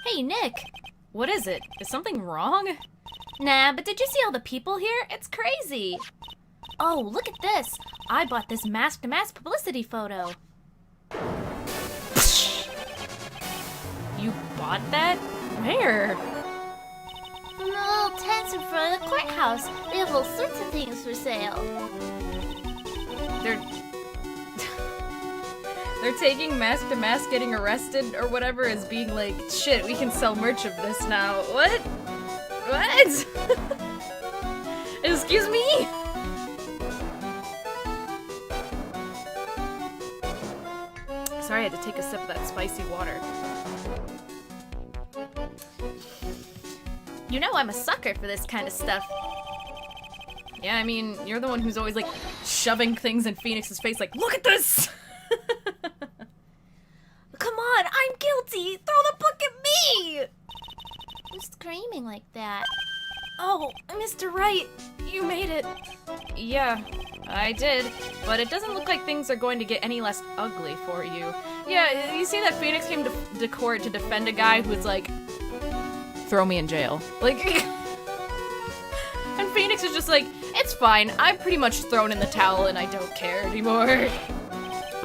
Hey, Nick! What is it? Is something wrong? Nah, but did you see all the people here? It's crazy! Oh, look at this! I bought this mask-to-mask publicity photo. You bought that? Where? From the little tents in front of the courthouse. They have all sorts of things for sale. They're taking mask to mask getting arrested or whatever as being like, shit, we can sell merch of this now. What? What? Excuse me? Sorry, I had to take a sip of that spicy water. You know I'm a sucker for this kind of stuff. Yeah, I mean, you're the one who's always like shoving things in Phoenix's face like, look at this! Come on, I'm guilty! Throw the book at me! Who's screaming like that? Oh, Mr. Wright, you made it. Yeah, I did, but it doesn't look like things are going to get any less ugly for you. Yeah, you see that Phoenix came to court to defend a guy who's like, throw me in jail. Like, and Phoenix is just like, it's fine, I'm pretty much thrown in the towel and I don't care anymore.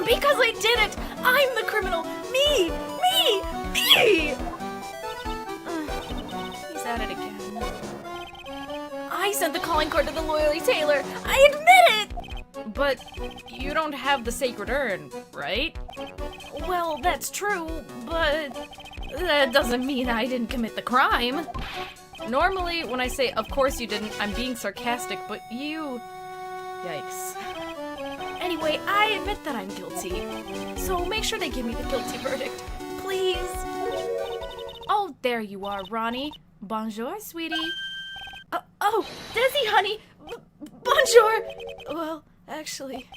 Because I did it! I'm the criminal! Me! Me! Me! He's at it again. I sent the calling card to the loyalty tailor! I admit it! But you don't have the sacred urn, right? Well, that's true, but that doesn't mean I didn't commit the crime. Normally, when I say, of course you didn't, I'm being sarcastic, but you... Yikes. Anyway, I admit that I'm guilty, so make sure they give me the guilty verdict, please. Oh, there you are, Ronnie. Bonjour, sweetie. Oh, Desi, honey. Bonjour. Well, actually,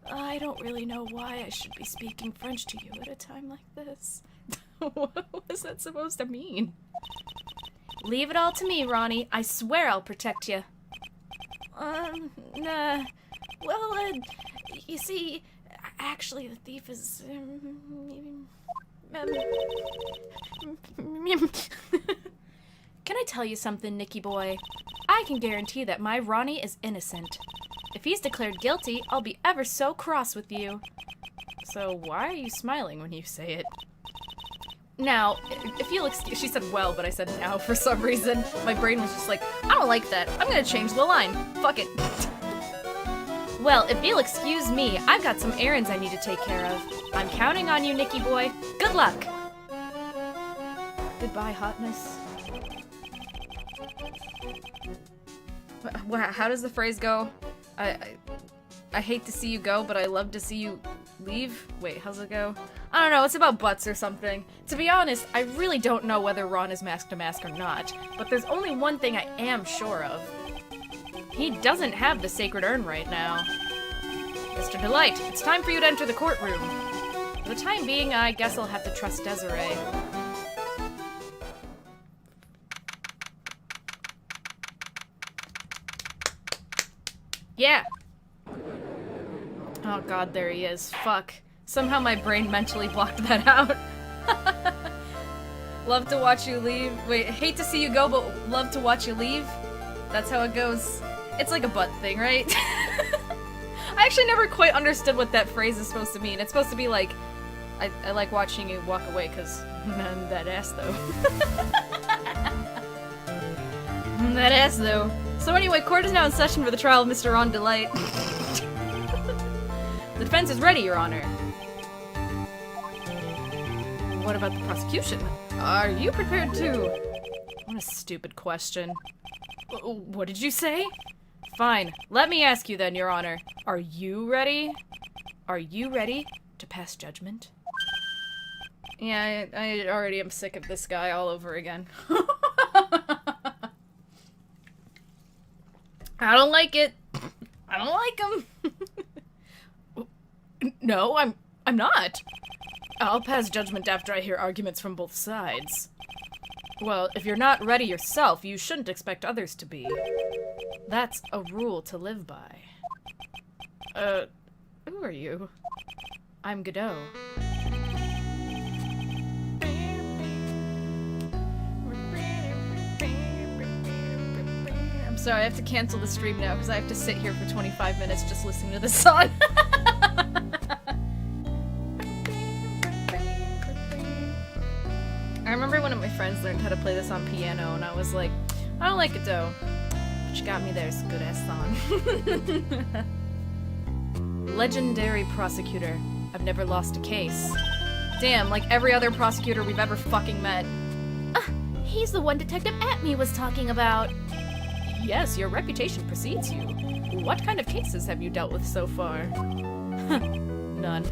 I don't really know why I should be speaking French to you at a time like this. What was that supposed to mean? Leave it all to me, Ronnie. I swear I'll protect you. Nah. Well, you see, actually, the thief is... Can I tell you something, Nicky boy? I can guarantee that my Ronnie is innocent. If he's declared guilty, I'll be ever so cross with you. So why are you smiling when you say it? Now, if you'll excuse... She said well, but I said now for some reason. My brain was just like, I don't like that. I'm gonna change the line. Fuck it. Well, if you'll excuse me, I've got some errands I need to take care of. I'm counting on you, Nicky boy. Good luck! Goodbye, hotness. How does the phrase go? I hate to see you go, but I love to see you leave? Wait, how's it go? I don't know, it's about butts or something. To be honest, I really don't know whether Ron is mask to mask or not, but there's only one thing I am sure of. He doesn't have the sacred urn right now. Mr. Delight, it's time for you to enter the courtroom. For the time being, I guess I'll have to trust Desiree. Yeah! Oh god, there he is. Fuck. Somehow my brain mentally blocked that out. Love to watch you leave. Wait, hate to see you go, but love to watch you leave? That's how it goes. It's like a butt thing, right? I actually never quite understood what that phrase is supposed to mean. It's supposed to be like, I like watching you walk away, because that ass, though. That ass, though. So anyway, court is now in session for the trial of Mr. Ron Delight. The defense is ready, Your Honor. What about the prosecution? Are you prepared to... What a stupid question. What did you say? Fine. Let me ask you then, Your Honor. Are you ready? Are you ready to pass judgment? Yeah, I already am sick of this guy all over again. I don't like it. I don't like him. No, I'm not. I'll pass judgment after I hear arguments from both sides. Well, if you're not ready yourself, you shouldn't expect others to be. That's a rule to live by. Who are you? I'm Godot. I'm sorry, I have to cancel the stream now because I have to sit here for 25 minutes just listening to this song. I remember one of my friends learned how to play this on piano, and I was like, I don't like Godot. But you got me there, it's a good-ass song. Legendary prosecutor. I've never lost a case. Damn, like every other prosecutor we've ever fucking met. He's the one Detective Atme was talking about. Yes, your reputation precedes you. What kind of cases have you dealt with so far? None.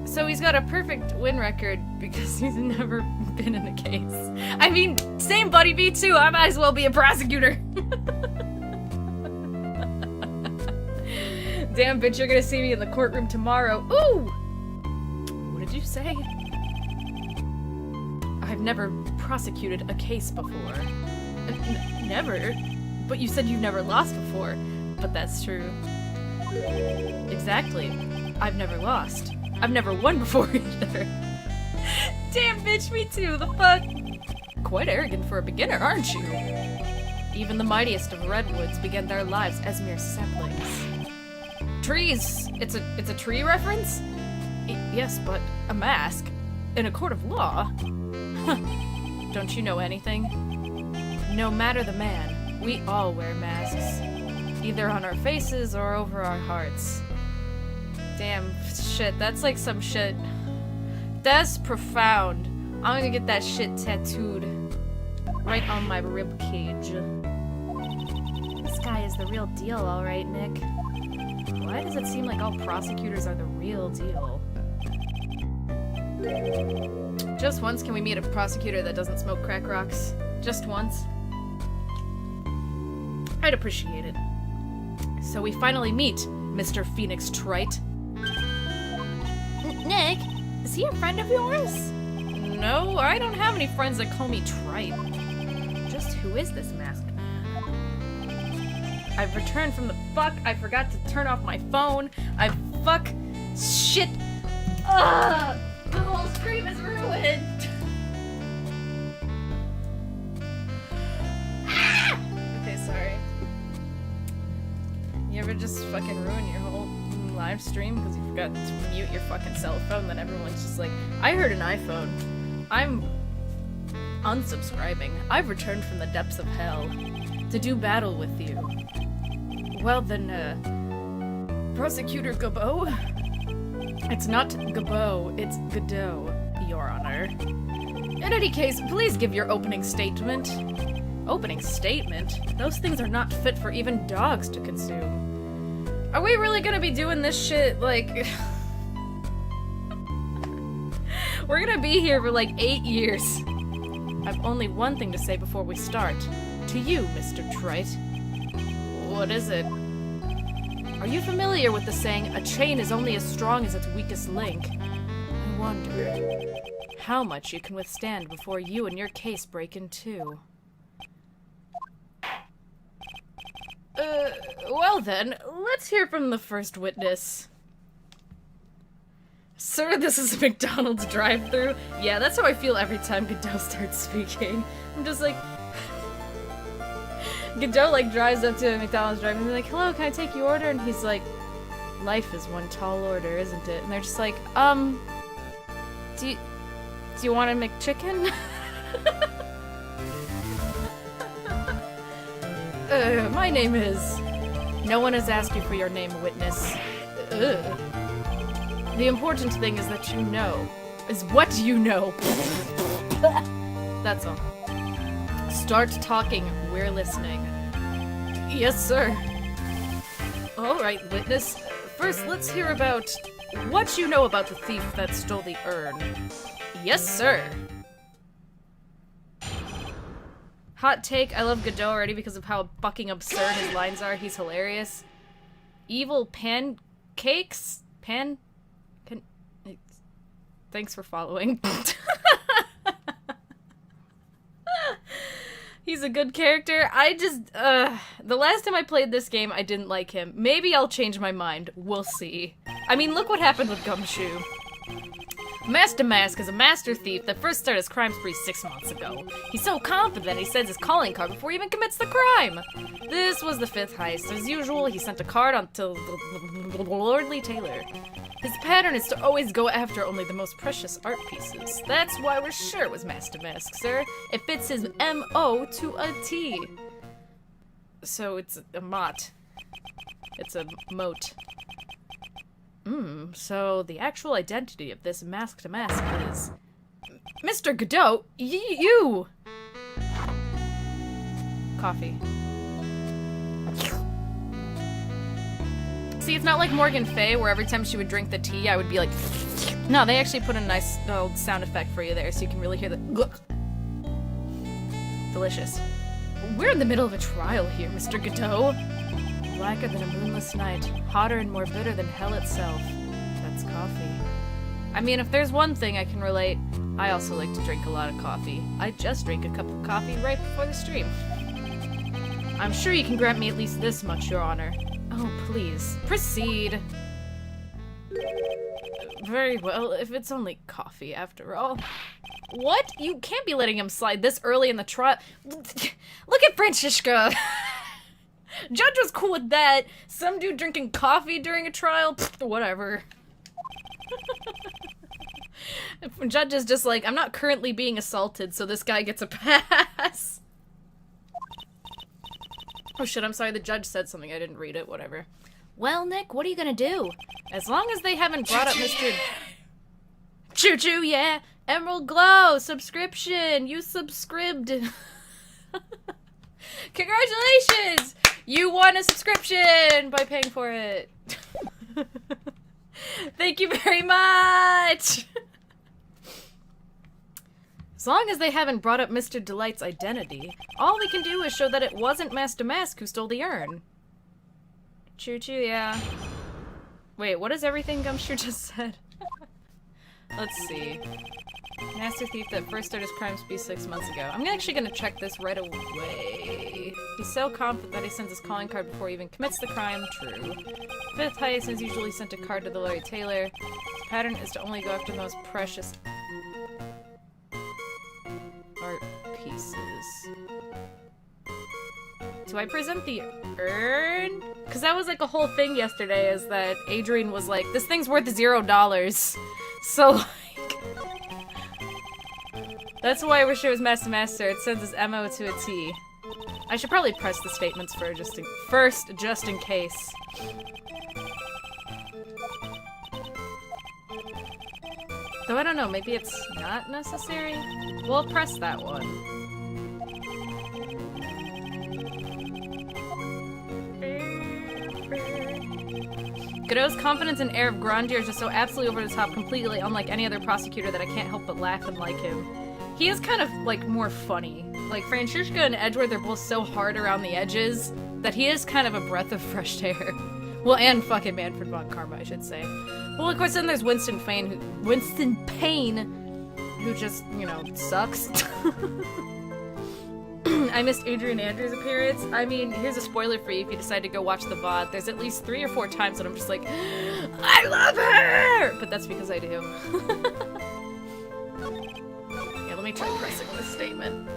So he's got a perfect win record because he's never been in a case. I mean, same buddy me too. I might as well be a prosecutor. Damn, bitch, you're gonna see me in the courtroom tomorrow. Ooh! What did you say? I've never prosecuted a case before. Never? But you said you've never lost before. But that's true. Exactly. I've never lost. I've never won before either. Damn, bitch, me too, the fuck? Quite arrogant for a beginner, aren't you? Even the mightiest of redwoods began their lives as mere saplings. Trees! It's a tree reference? Yes, but a mask? In a court of law? Huh. Don't you know anything? No matter the man, we all wear masks. Either on our faces or over our hearts. Damn, shit, that's like some shit. That's profound. I'm gonna get that shit tattooed. Right on my rib cage. This guy is the real deal, alright, Nick. Why does it seem like all prosecutors are the real deal? Just once can we meet a prosecutor that doesn't smoke crack rocks? Just once? I'd appreciate it. So we finally meet, Mr. Phoenix Wright. Nick, is he a friend of yours? No, I don't have any friends that call me Trite. Just who is this masked man? I've returned from the fuck. I forgot to turn off my phone. Shit. Ugh! The whole stream is ruined. Okay, sorry. You ever just fucking ruin your whole live stream because you forgot to mute your fucking cell phone? Then everyone's just like, I heard an iPhone. I'm unsubscribing. I've returned from the depths of hell to do battle with you. Well then, Prosecutor Gabo? It's not Gabo, it's Godot, Your Honor. In any case, please give your opening statement. Opening statement? Those things are not fit for even dogs to consume. Are we really gonna be doing this shit, like... We're gonna be here for like 8 years. I've only one thing to say before we start. To you, Mr. Trite. What is it? Are you familiar with the saying, a chain is only as strong as its weakest link? I wonder how much you can withstand before you and your case break in two. Well then, let's hear from the first witness. Sir, this is a McDonald's drive-thru. Yeah, that's how I feel every time Godot starts speaking. I'm just like... Godot, like, drives up to a McDonald's drive-thru and they're like, hello, can I take your order? And he's like, life is one tall order, isn't it? And they're just like, do you want a McChicken? My name is... No one has asked you for your name, witness. Ugh. The important thing is that you know. Is what you know. That's all. Start talking. We're listening. Yes, sir. Alright, witness. First, let's hear about what you know about the thief that stole the urn. Yes, sir. Hot take, I love Godot already because of how fucking absurd his lines are. He's hilarious. Evil pancakes? Thanks for following. He's a good character. The last time I played this game, I didn't like him. Maybe I'll change my mind. We'll see. I mean, look what happened with Gumshoe. Master Mask is a master thief that first started his crime spree 6 months ago. He's so confident he sends his calling card before he even commits the crime. This was the 5th heist. As usual, he sent a card to the lordly tailor. His pattern is to always go after only the most precious art pieces. That's why we're sure it was Master Mask, sir. It fits his M.O. to a T. So it's a mot. It's a moat. So the actual identity of this masked mask is... Mr. Godot, you! Coffee. See, it's not like Morgan Fay, where every time she would drink the tea, I would be like... No, they actually put a nice old sound effect for you there, so you can really hear the... Delicious. We're in the middle of a trial here, Mr. Godot. Blacker than a moonless night, hotter and more bitter than hell itself. That's coffee. I mean, if there's one thing I can relate, I also like to drink a lot of coffee. I just drank a cup of coffee right before the stream. I'm sure you can grant me at least this much, Your Honor. Oh, please. Proceed. Very well, if it's only coffee after all. What? You can't be letting him slide this early in the trial. Look at Francisca! Judge was cool with that. Some dude drinking coffee during a trial? Pfft, whatever. Judge is just like, I'm not currently being assaulted, so this guy gets a pass. Oh shit, I'm sorry, the judge said something. I didn't read it, whatever. Well, Nick, what are you gonna do? As long as they haven't brought up Mr. Choo-choo, yeah! Emerald Glow! Subscription! You subscribed! Congratulations! You won a subscription by paying for it. Thank you very much! As long as they haven't brought up Mr. Delight's identity, all we can do is show that it wasn't Master Mask who stole the urn. Choo-choo, yeah. Wait, what is everything Gumshoe just said? Let's see. Master Thief that first started his crime spree 6 months ago. I'm actually gonna check this right away. He's so confident that he sends his calling card before he even commits the crime. True. 5th heist is usually sent a card to the lawyer tailor. His pattern is to only go after the most precious art pieces. Do I present the urn? Because that was like a whole thing yesterday, is that Adrian was like, this thing's worth $0. So, like... That's why I wish it was Master Master. It sends his MO to a T. I should probably press the statements for just in case. Though I don't know, maybe it's not necessary? We'll press that one. Godot's confidence and air of grandeur is just so absolutely over the top, completely unlike any other prosecutor, that I can't help but laugh and like him. He is kind of, like, more funny. Like, Francisca and Edward, they're both so hard around the edges that he is kind of a breath of fresh air. Well, and fucking Manfred von Karma, I should say. Well, of course, then there's Winston Payne, who just, you know, sucks. I missed Adrian Andrews' appearance. I mean, here's a spoiler for you if you decide to go watch the VOD. There's at least 3 or 4 times that I'm just like, I love her! But that's because I do. Yeah, let me try pressing this statement.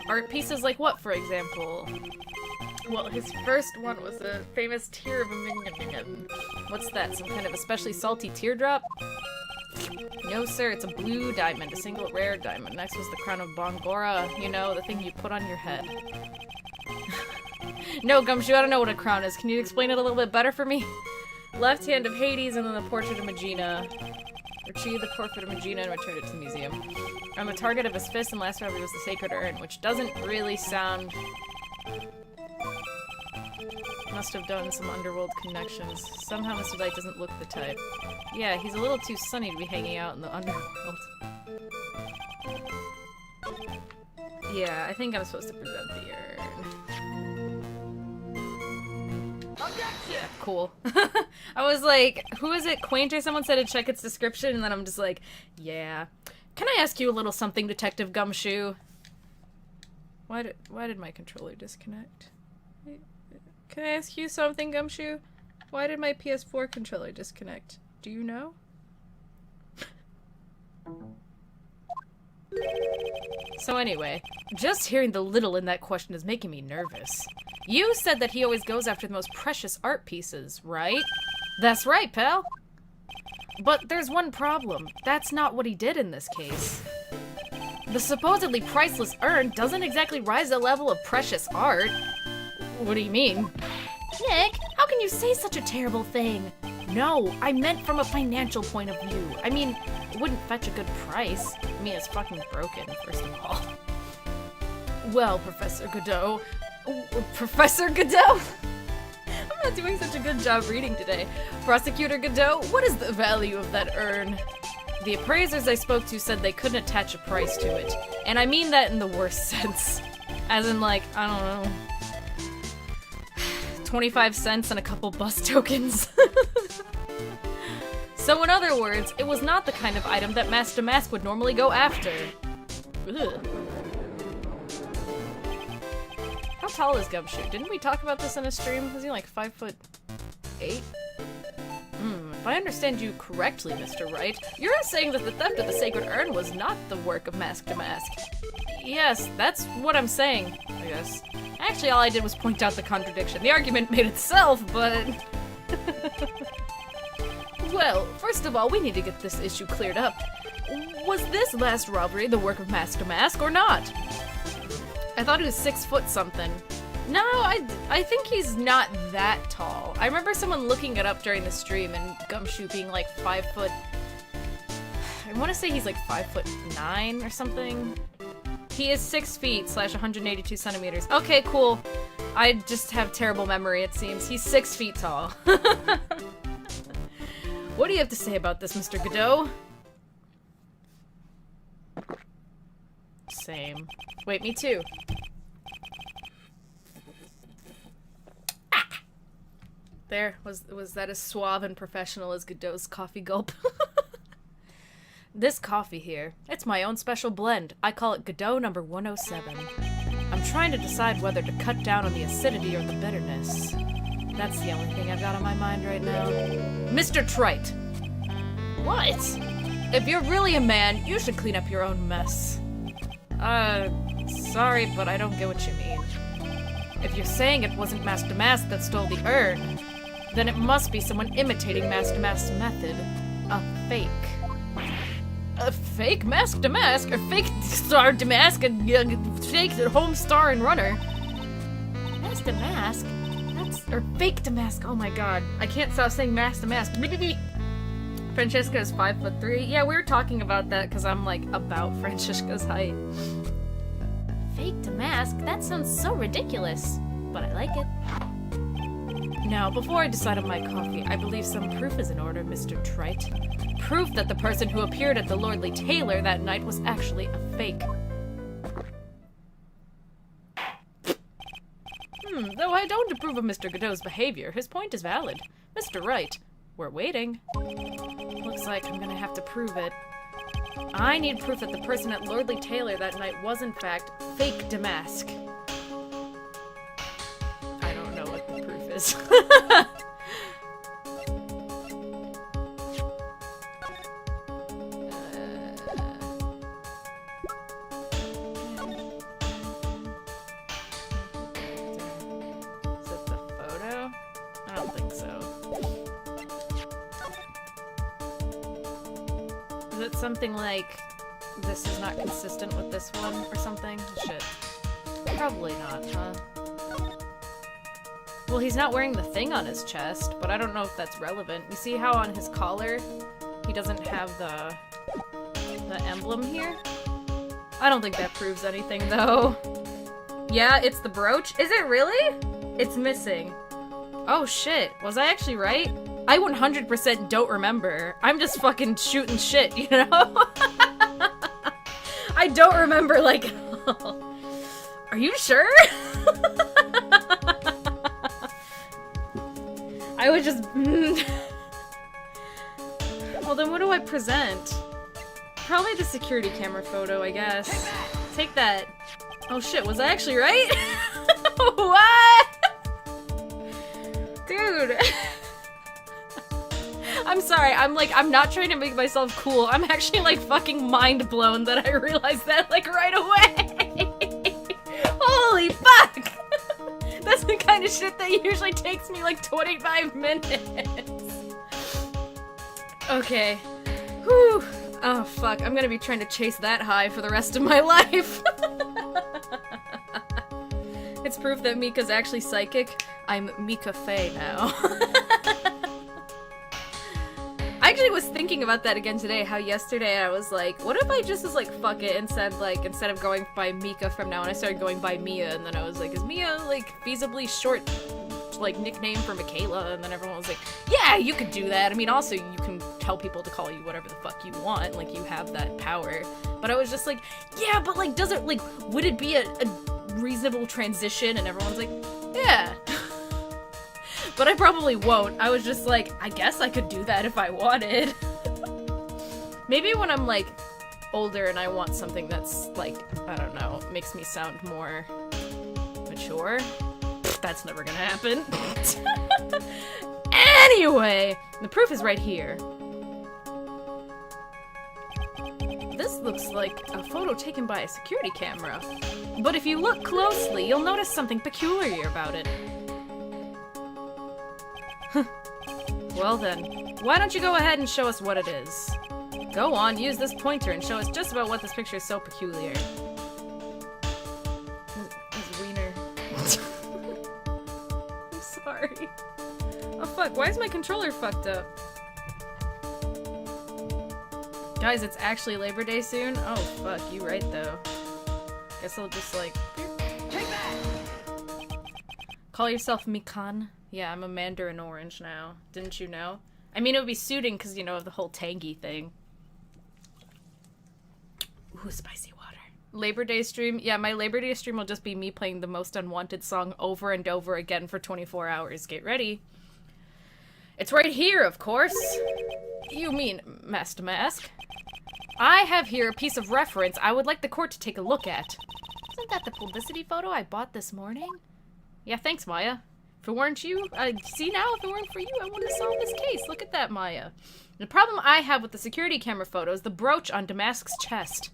Art pieces like what, for example? Well, his first one was a famous tear of a minion. What's that, some kind of especially salty teardrop? No, sir, it's a blue diamond, a single rare diamond. Next was the crown of Bongora, you know, the thing you put on your head. No, Gumshoe, I don't know what a crown is. Can you explain it a little bit better for me? Left hand of Hades and then the portrait of Megina. Retrieve the portrait of Megina and return it to the museum. On the target of his fist, and last forever was the sacred urn, which doesn't really sound... Must have done some underworld connections. Somehow Mr. Light doesn't look the type. Yeah, he's a little too sunny to be hanging out in the underworld. Yeah, I think I'm supposed to present the urn. Yeah, cool. I was like, who is it? Quaint or someone said to check its description, and then I'm just like, yeah. Can I ask you a little something, Detective Gumshoe? Why did my controller disconnect? Can I ask you something, Gumshoe? Why did my PS4 controller disconnect? Do you know? So anyway, just hearing the little in that question is making me nervous. You said that he always goes after the most precious art pieces, right? That's right, pal. But there's one problem. That's not what he did in this case. The supposedly priceless urn doesn't exactly rise to the level of precious art. What do you mean? Nick, how can you say such a terrible thing? No, I meant from a financial point of view. I mean, it wouldn't fetch a good price. I mean, it's fucking broken, first of all. Well, Professor Godot. Professor Godot? I'm not doing such a good job reading today. Prosecutor Godot, what is the value of that urn? The appraisers I spoke to said they couldn't attach a price to it. And I mean that in the worst sense. As in, like, I don't know, 25 cents and a couple bus tokens. So in other words, it was not the kind of item that Mask to Mask would normally go after. Ugh. How tall is Gumshoe? Didn't we talk about this in a stream? Was he like 5'8"? If I understand you correctly, Mr. Wright, you're saying that the theft of the sacred urn was not the work of Mask to Mask. Yes, that's what I'm saying, I guess. Actually, all I did was point out the contradiction. The argument made itself, but... Well, first of all, we need to get this issue cleared up. Was this last robbery the work of Mask to Mask or not? I thought he was 6 foot something. No, I think he's not that tall. I remember someone looking it up during the stream and Gumshoe being like 5 foot... I want to say he's like 5'9" or something. He is 6 feet / 182 centimeters. Okay, cool. I just have terrible memory, it seems. He's 6 feet tall. What do you have to say about this, Mr. Godot? Same. Wait, me too. Ah! There, was that as suave and professional as Godot's coffee gulp? This coffee here, it's my own special blend. I call it Godot number 107. I'm trying to decide whether to cut down on the acidity or the bitterness. That's the only thing I've got on my mind right now. Mr. Trite! What? If you're really a man, you should clean up your own mess. Sorry, but I don't get what you mean. If you're saying it wasn't Mask to Mask that stole the urn, then it must be someone imitating Mask to Mask's method. A fake. A fake Mask to Mask? Or fake Star to Mask? And fake home star and runner? Mask to Mask? Or fake to Mask. Oh my god. I can't stop saying Mask to Mask. Francesca is 5'3". Yeah, we were talking about that because I'm like about Francesca's height. Fake to Mask? That sounds so ridiculous. But I like it. Now, before I decide on my coffee, I believe some proof is in order, Mr. Trite. Proof that the person who appeared at the Lordly Tailor that night was actually a fake. Though I don't approve of Mr. Godot's behavior, his point is valid. Mr. Wright, we're waiting. Looks like I'm gonna have to prove it. I need proof that the person at Lordly Tailor that night was in fact fake Damask. I don't know what the proof is. Is it the photo? I don't think so. Is it something like, this is not consistent with this one, or something? Shit. Probably not, huh? Well, he's not wearing the thing on his chest, but I don't know if that's relevant. You see how on his collar, he doesn't have the emblem here? I don't think that proves anything, though. Yeah, it's the brooch? Is it really? It's missing. Oh shit, was I actually right? I 100% don't remember. I'm just fucking shooting shit, you know? I don't remember, like, are you sure? I was just... Well, then what do I present? Probably the security camera photo, I guess. Take that. Oh shit, was I actually right? What? Dude. I'm sorry, I'm not trying to make myself cool. I'm actually, like, fucking mind blown that I realized that, like, right away. Holy fuck! That's the kind of shit that usually takes me, like, 25 minutes. Okay. Whew. Oh, fuck. I'm gonna be trying to chase that high for the rest of my life. It's proof that Mika's actually psychic. I'm Mika Faye now. I actually was thinking about that again today, how yesterday I was like, what if I just was like, fuck it, and said, like, instead of going by Mika from now on, I started going by Mia, and then I was like, is Mia, like, feasibly short, like, nickname for Michaela? And then everyone was like, yeah, you could do that. I mean, also, you can tell people to call you whatever the fuck you want, like, you have that power. But I was just like, yeah, but, like, does it, like, would it be a reasonable transition? And everyone's like, yeah. But I probably won't. I was just like, I guess I could do that if I wanted. Maybe when I'm, like, older and I want something that's, like, I don't know, makes me sound more mature. That's never gonna happen. Anyway, the proof is right here. This looks like a photo taken by a security camera. But if you look closely, you'll notice something peculiar about it. Well then, why don't you go ahead and show us what it is? Go on, use this pointer and show us just about what this picture is so peculiar. His wiener. I'm sorry. Oh fuck, why is my controller fucked up? Guys, it's actually Labor Day soon? Oh fuck, you right though. Guess I'll just like... Take that! Call yourself Mikan? Yeah, I'm a Mandarin Orange now. Didn't you know? I mean, it would be suiting because, you know, of the whole tangy thing. Ooh, spicy water. Labor Day stream? Yeah, my Labor Day stream will just be me playing the Most Unwanted song over and over again for 24 hours. Get ready. It's right here, of course. You mean, Master Mask? I have here a piece of reference I would like the court to take a look at. Isn't that the publicity photo I bought this morning? Yeah, thanks, Maya. If it weren't you, see now, if it weren't for you, I wouldn't have solved this case. Look at that, Maya. The problem I have with the security camera photo is the brooch on Damask's chest.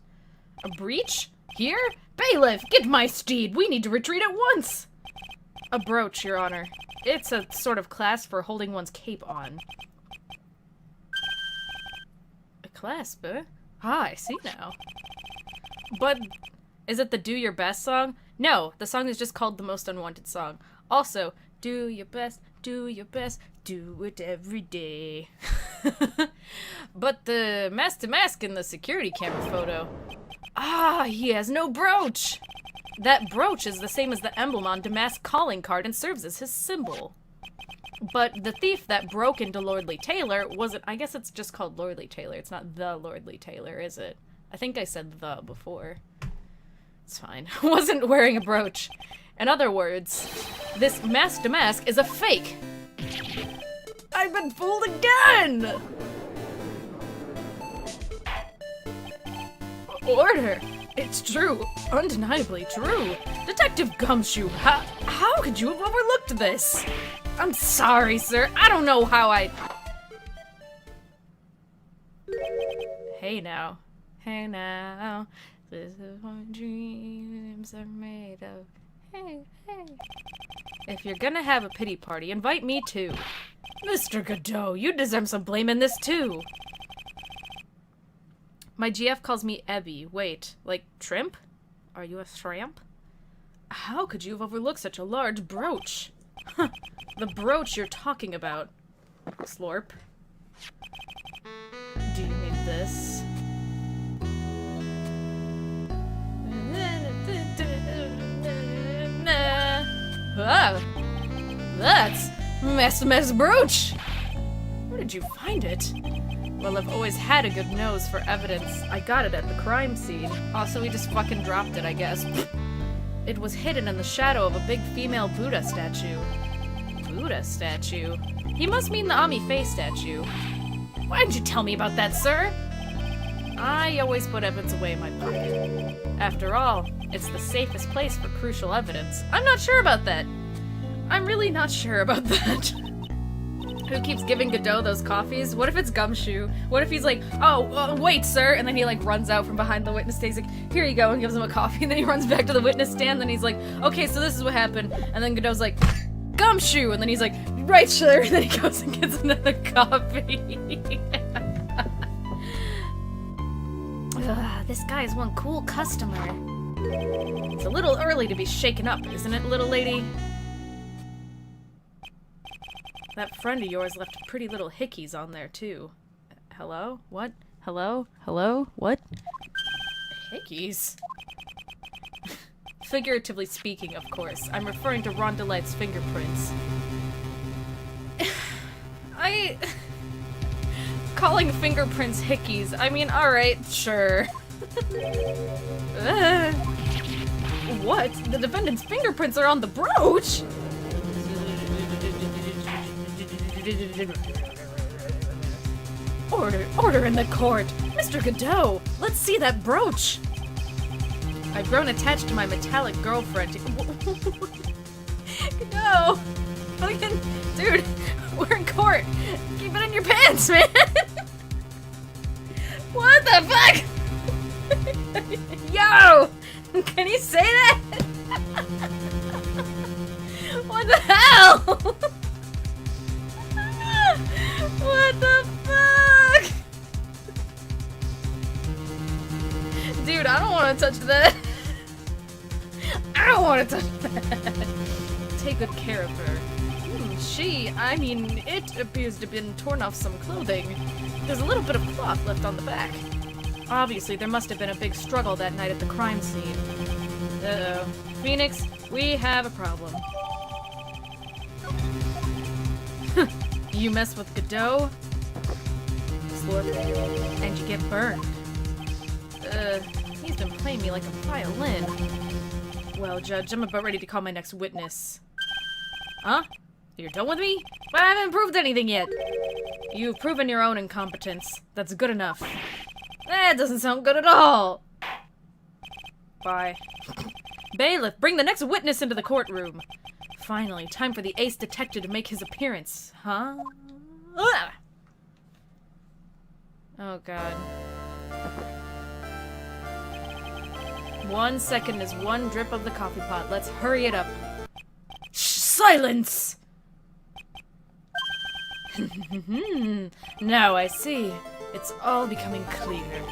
A breach? Here? Bailiff, get my steed! We need to retreat at once! A brooch, Your Honor. It's a sort of clasp for holding one's cape on. A clasp, eh? Ah, I see now. But, is it the Do Your Best song? No, the song is just called The Most Unwanted Song. Also, do your best, do it every day. But the Master Mask in the security camera photo. Ah, he has no brooch! That brooch is the same as the emblem on Damask's calling card and serves as his symbol. But the thief that broke into Lordly Taylor wasn't- I guess it's just called Lordly Taylor. It's not the Lordly Taylor, is it? I think I said the before. It's fine. Wasn't wearing a brooch. In other words, this Master Mask is a fake. I've been fooled again! Order! It's true. Undeniably true. Detective Gumshoe, how could you have overlooked this? I'm sorry, sir. I don't know how I... Hey now. Hey now. This is what dreams are made of. Hey, hey. If you're gonna have a pity party, invite me too. Mr. Godot, you deserve some blame in this too. My GF calls me Ebby. Wait, like shrimp? Are you a shrimp? How could you have overlooked such a large brooch? Huh, the brooch you're talking about. Slorp. Do you mean this? Ah, that's Master Mask's brooch! Where did you find it? Well, I've always had a good nose for evidence. I got it at the crime scene. Also, we just fucking dropped it, I guess. It was hidden in the shadow of a big female Buddha statue. Buddha statue? He must mean the Ami Faye statue. Why didn't you tell me about that, sir? I always put evidence away in my pocket. After all, it's the safest place for crucial evidence. I'm not sure about that. I'm really not sure about that. Who keeps giving Godot those coffees? What if it's Gumshoe? What if he's like, oh, wait, sir, and then he like runs out from behind the witness stand. He's like, here you go, and gives him a coffee, and then he runs back to the witness stand, and he's like, okay, so this is what happened, and then Godot's like, Gumshoe, and then he's like, right, sir, and then he goes and gets another coffee. Ugh, this guy is one cool customer. It's a little early to be shaken up, isn't it, little lady? That friend of yours left pretty little hickeys on there, too. Hello? What? Hello? Hello? What? Hickeys? Figuratively speaking, of course. I'm referring to Rondelight's fingerprints. Calling fingerprints hickeys. I mean, alright, sure. What? The defendant's fingerprints are on the brooch? Order in the court! Mr. Godot, let's see that brooch! I've grown attached to my metallic girlfriend. Godot! Fucking, dude, we're in court. Keep it in your pants, man! What the fuck? Yo! Can you say that? What the hell? What the fuck? Dude, I don't want to touch that. I don't want to touch that. Take good care of her. It appears to have been torn off some clothing. There's a little bit of cloth left on the back. Obviously, there must have been a big struggle that night at the crime scene. Uh-oh. Phoenix, we have a problem. You mess with Godot, and you get burned. He's been playing me like a violin. Well, Judge, I'm about ready to call my next witness. Huh? You're done with me? But I haven't proved anything yet. You've proven your own incompetence. That's good enough. That doesn't sound good at all. Bye. Bailiff, bring the next witness into the courtroom. Finally, time for the ace detective to make his appearance. Huh? Ugh! Oh, God. 1 second is one drip of the coffee pot. Let's hurry it up. Silence! Now I see. It's all becoming clear.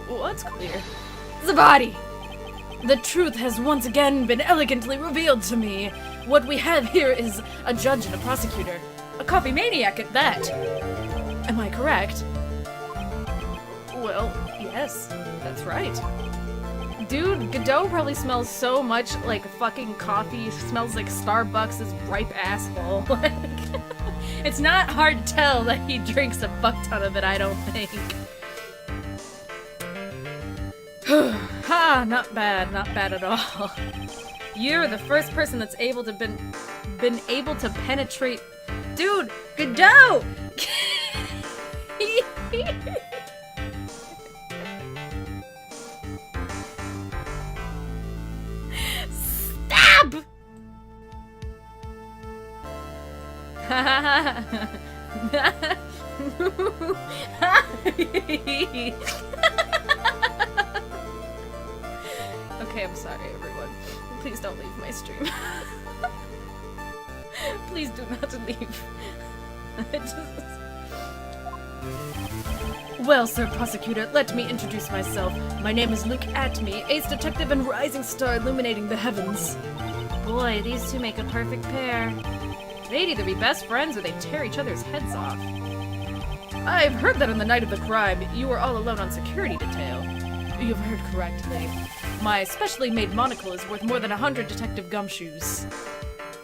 What's clear? The body! The truth has once again been elegantly revealed to me. What we have here is a judge and a prosecutor. A coffee maniac at that. Am I correct? Well, yes, that's right. Dude, Godot probably smells so much like fucking coffee. Smells like Starbucks' ripe asshole. It's not hard to tell that he drinks a fuck ton of it, I don't think. Ha, not bad at all. You're the first person that's able to been able to penetrate. Dude, Godot! Stop! Okay, I'm sorry, everyone. Please don't leave my stream. Please do not leave. Well, Sir Prosecutor, let me introduce myself. My name is Luke Atme, ace detective and rising star illuminating the heavens. Boy, these two make a perfect pair. They'd either be best friends or they'd tear each other's heads off. I've heard that on the night of the crime, you were all alone on security detail. You've heard correctly. My specially made monocle is worth more than 100 Detective Gumshoes.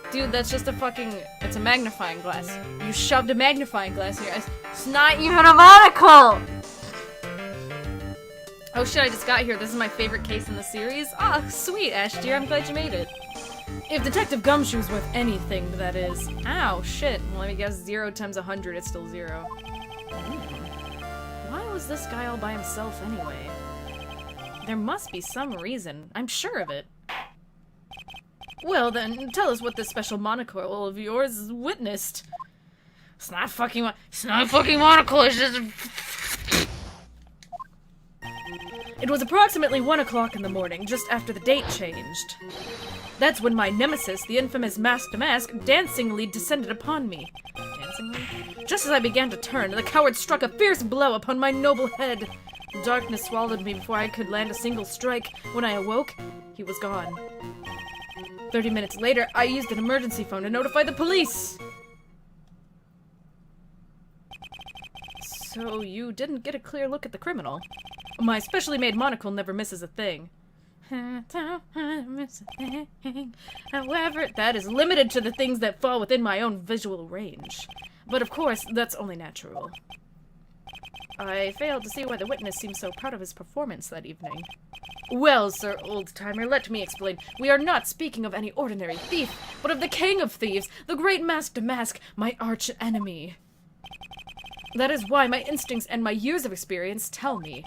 Dude, that's just a fucking... It's a magnifying glass. You shoved a magnifying glass in your eyes. It's not even a monocle! Oh shit, I just got here. This is my favorite case in the series. Ah, sweet, Ash dear. I'm glad you made it. If Detective Gumshoe's worth anything, that is. Ow, shit. Well, let me guess 0 times 100, it's still 0. Why was this guy all by himself anyway? There must be some reason. I'm sure of it. Well then, tell us what this special monocle of yours witnessed. It's not fucking monocle, it's just... It was approximately 1 o'clock in the morning, just after the date changed. That's when my nemesis, the infamous Masked Mask, dancingly descended upon me. Dancingly? Just as I began to turn, the coward struck a fierce blow upon my noble head. Darkness swallowed me before I could land a single strike. When I awoke, he was gone. 30 minutes later, I used an emergency phone to notify the police! So you didn't get a clear look at the criminal? My specially made monocle never misses a thing. However, that is limited to the things that fall within my own visual range. But of course, that's only natural. I failed to see why the witness seemed so proud of his performance that evening. Well, Sir Old-Timer, let me explain. We are not speaking of any ordinary thief, but of the king of thieves, the great Masked Mask, my arch-enemy. That is why my instincts and my years of experience tell me.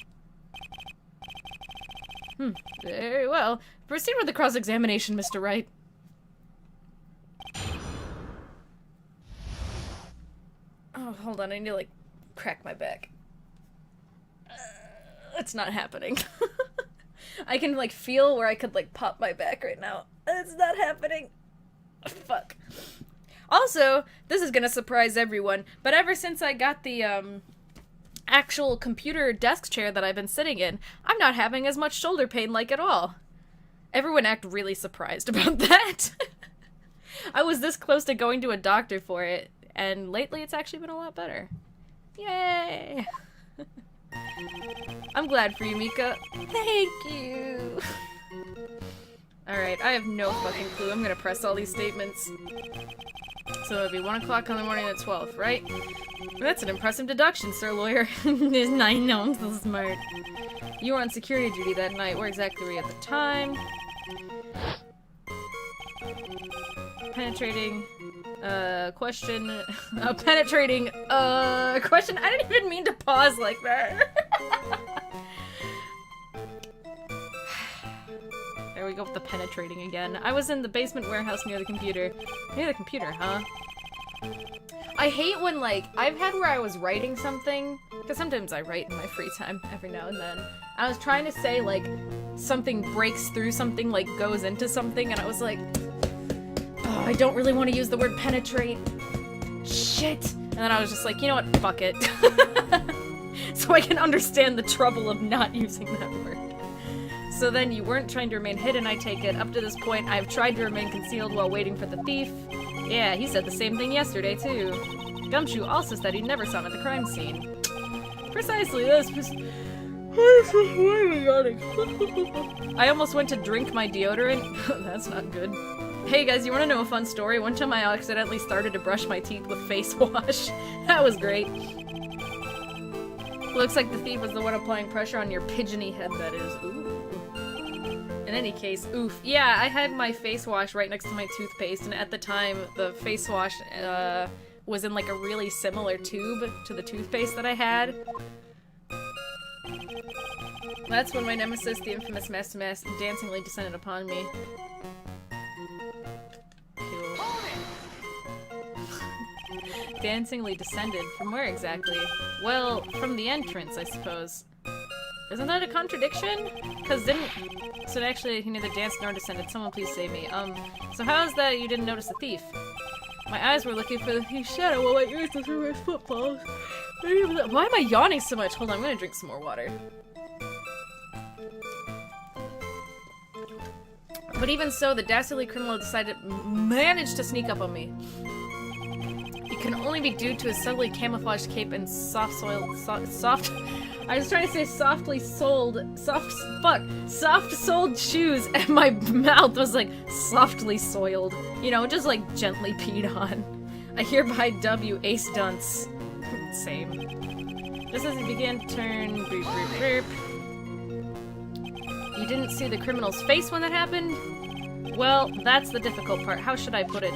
Very well. Proceed with the cross-examination, Mr. Wright. Oh, hold on, I need to, like, crack my back. It's not happening. I can, like, feel where I could, like, pop my back right now. It's not happening. Fuck. Also, this is gonna surprise everyone, but ever since I got the, actual computer desk chair that I've been sitting in, I'm not having as much shoulder pain, like, at all. Everyone act really surprised about that. I was this close to going to a doctor for it, and lately it's actually been a lot better. Yay! I'm glad for you, Mika. Thank you! Alright, I have no fucking clue. I'm gonna press all these statements. So it'd be 1 o'clock on the morning of the 12th, right? That's an impressive deduction, Sir Lawyer. I know, I'm so smart. You were on security duty that night. Where exactly were you at the time? Penetrating, question. Penetrating, question. I didn't even mean to pause like that. There we go with the penetrating again. I was in the basement warehouse near the computer. Near the computer, huh? I hate when, like, I've had where I was writing something, because sometimes I write in my free time every now and then. I was trying to say, like, something breaks through something, like, goes into something, and I was like, oh, I don't really want to use the word penetrate. Shit! And then I was just like, you know what, fuck it. So I can understand the trouble of not using that word. So then you weren't trying to remain hidden, I take it. Up to this point, I've tried to remain concealed while waiting for the thief. Yeah, he said the same thing yesterday, too. Gumshoe also said he never saw him at the crime scene. Precisely, that's just... I almost went to drink my deodorant. That's not good. Hey guys, you wanna know a fun story? One time I accidentally started to brush my teeth with face wash. That was great. Looks like the thief was the one applying pressure on your pigeony head, that is. Ooh. In any case, oof. Yeah, I had my face wash right next to my toothpaste, and at the time, the face wash, was in like a really similar tube to the toothpaste that I had. That's when my nemesis, the infamous Masked Mask, dancingly descended upon me. Cool. Dancingly descended? From where exactly? Well, from the entrance, I suppose. Isn't that a contradiction? Because didn't... So actually, he neither danced nor descended. Someone please save me. So how is that you didn't notice the thief? My eyes were looking for the thief's shadow while my ears were through my footballs. Why am I yawning so much? Hold on, I'm gonna drink some more water. But even so, the dastardly criminal decided managed to sneak up on me. It can only be due to his subtly camouflaged cape and soft I was trying to say soft-soled shoes, and my mouth was like softly soiled. You know, just like gently peed on. I hereby dub you Ace Dunce. Same. Just as he began to turn, burp, burp, burp. You didn't see the criminal's face when that happened? Well, that's the difficult part. How should I put it?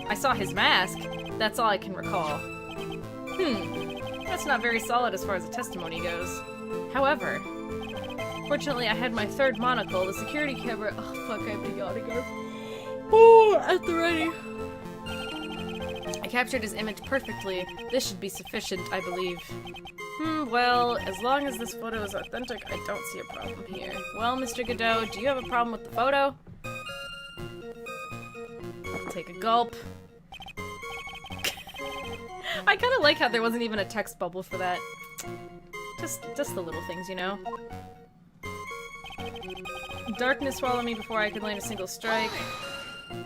I saw his mask. That's all I can recall. That's not very solid as far as the testimony goes. However, fortunately I had my third monocle, the security camera— oh fuck, I have to yawn again. Oh, at the ready. I captured his image perfectly. This should be sufficient, I believe. Well, as long as this photo is authentic, I don't see a problem here. Well, Mr. Godot, do you have a problem with the photo? Take a gulp. I kind of like how there wasn't even a text bubble for that. Just the little things, you know? Darkness swallowed me before I could land a single strike.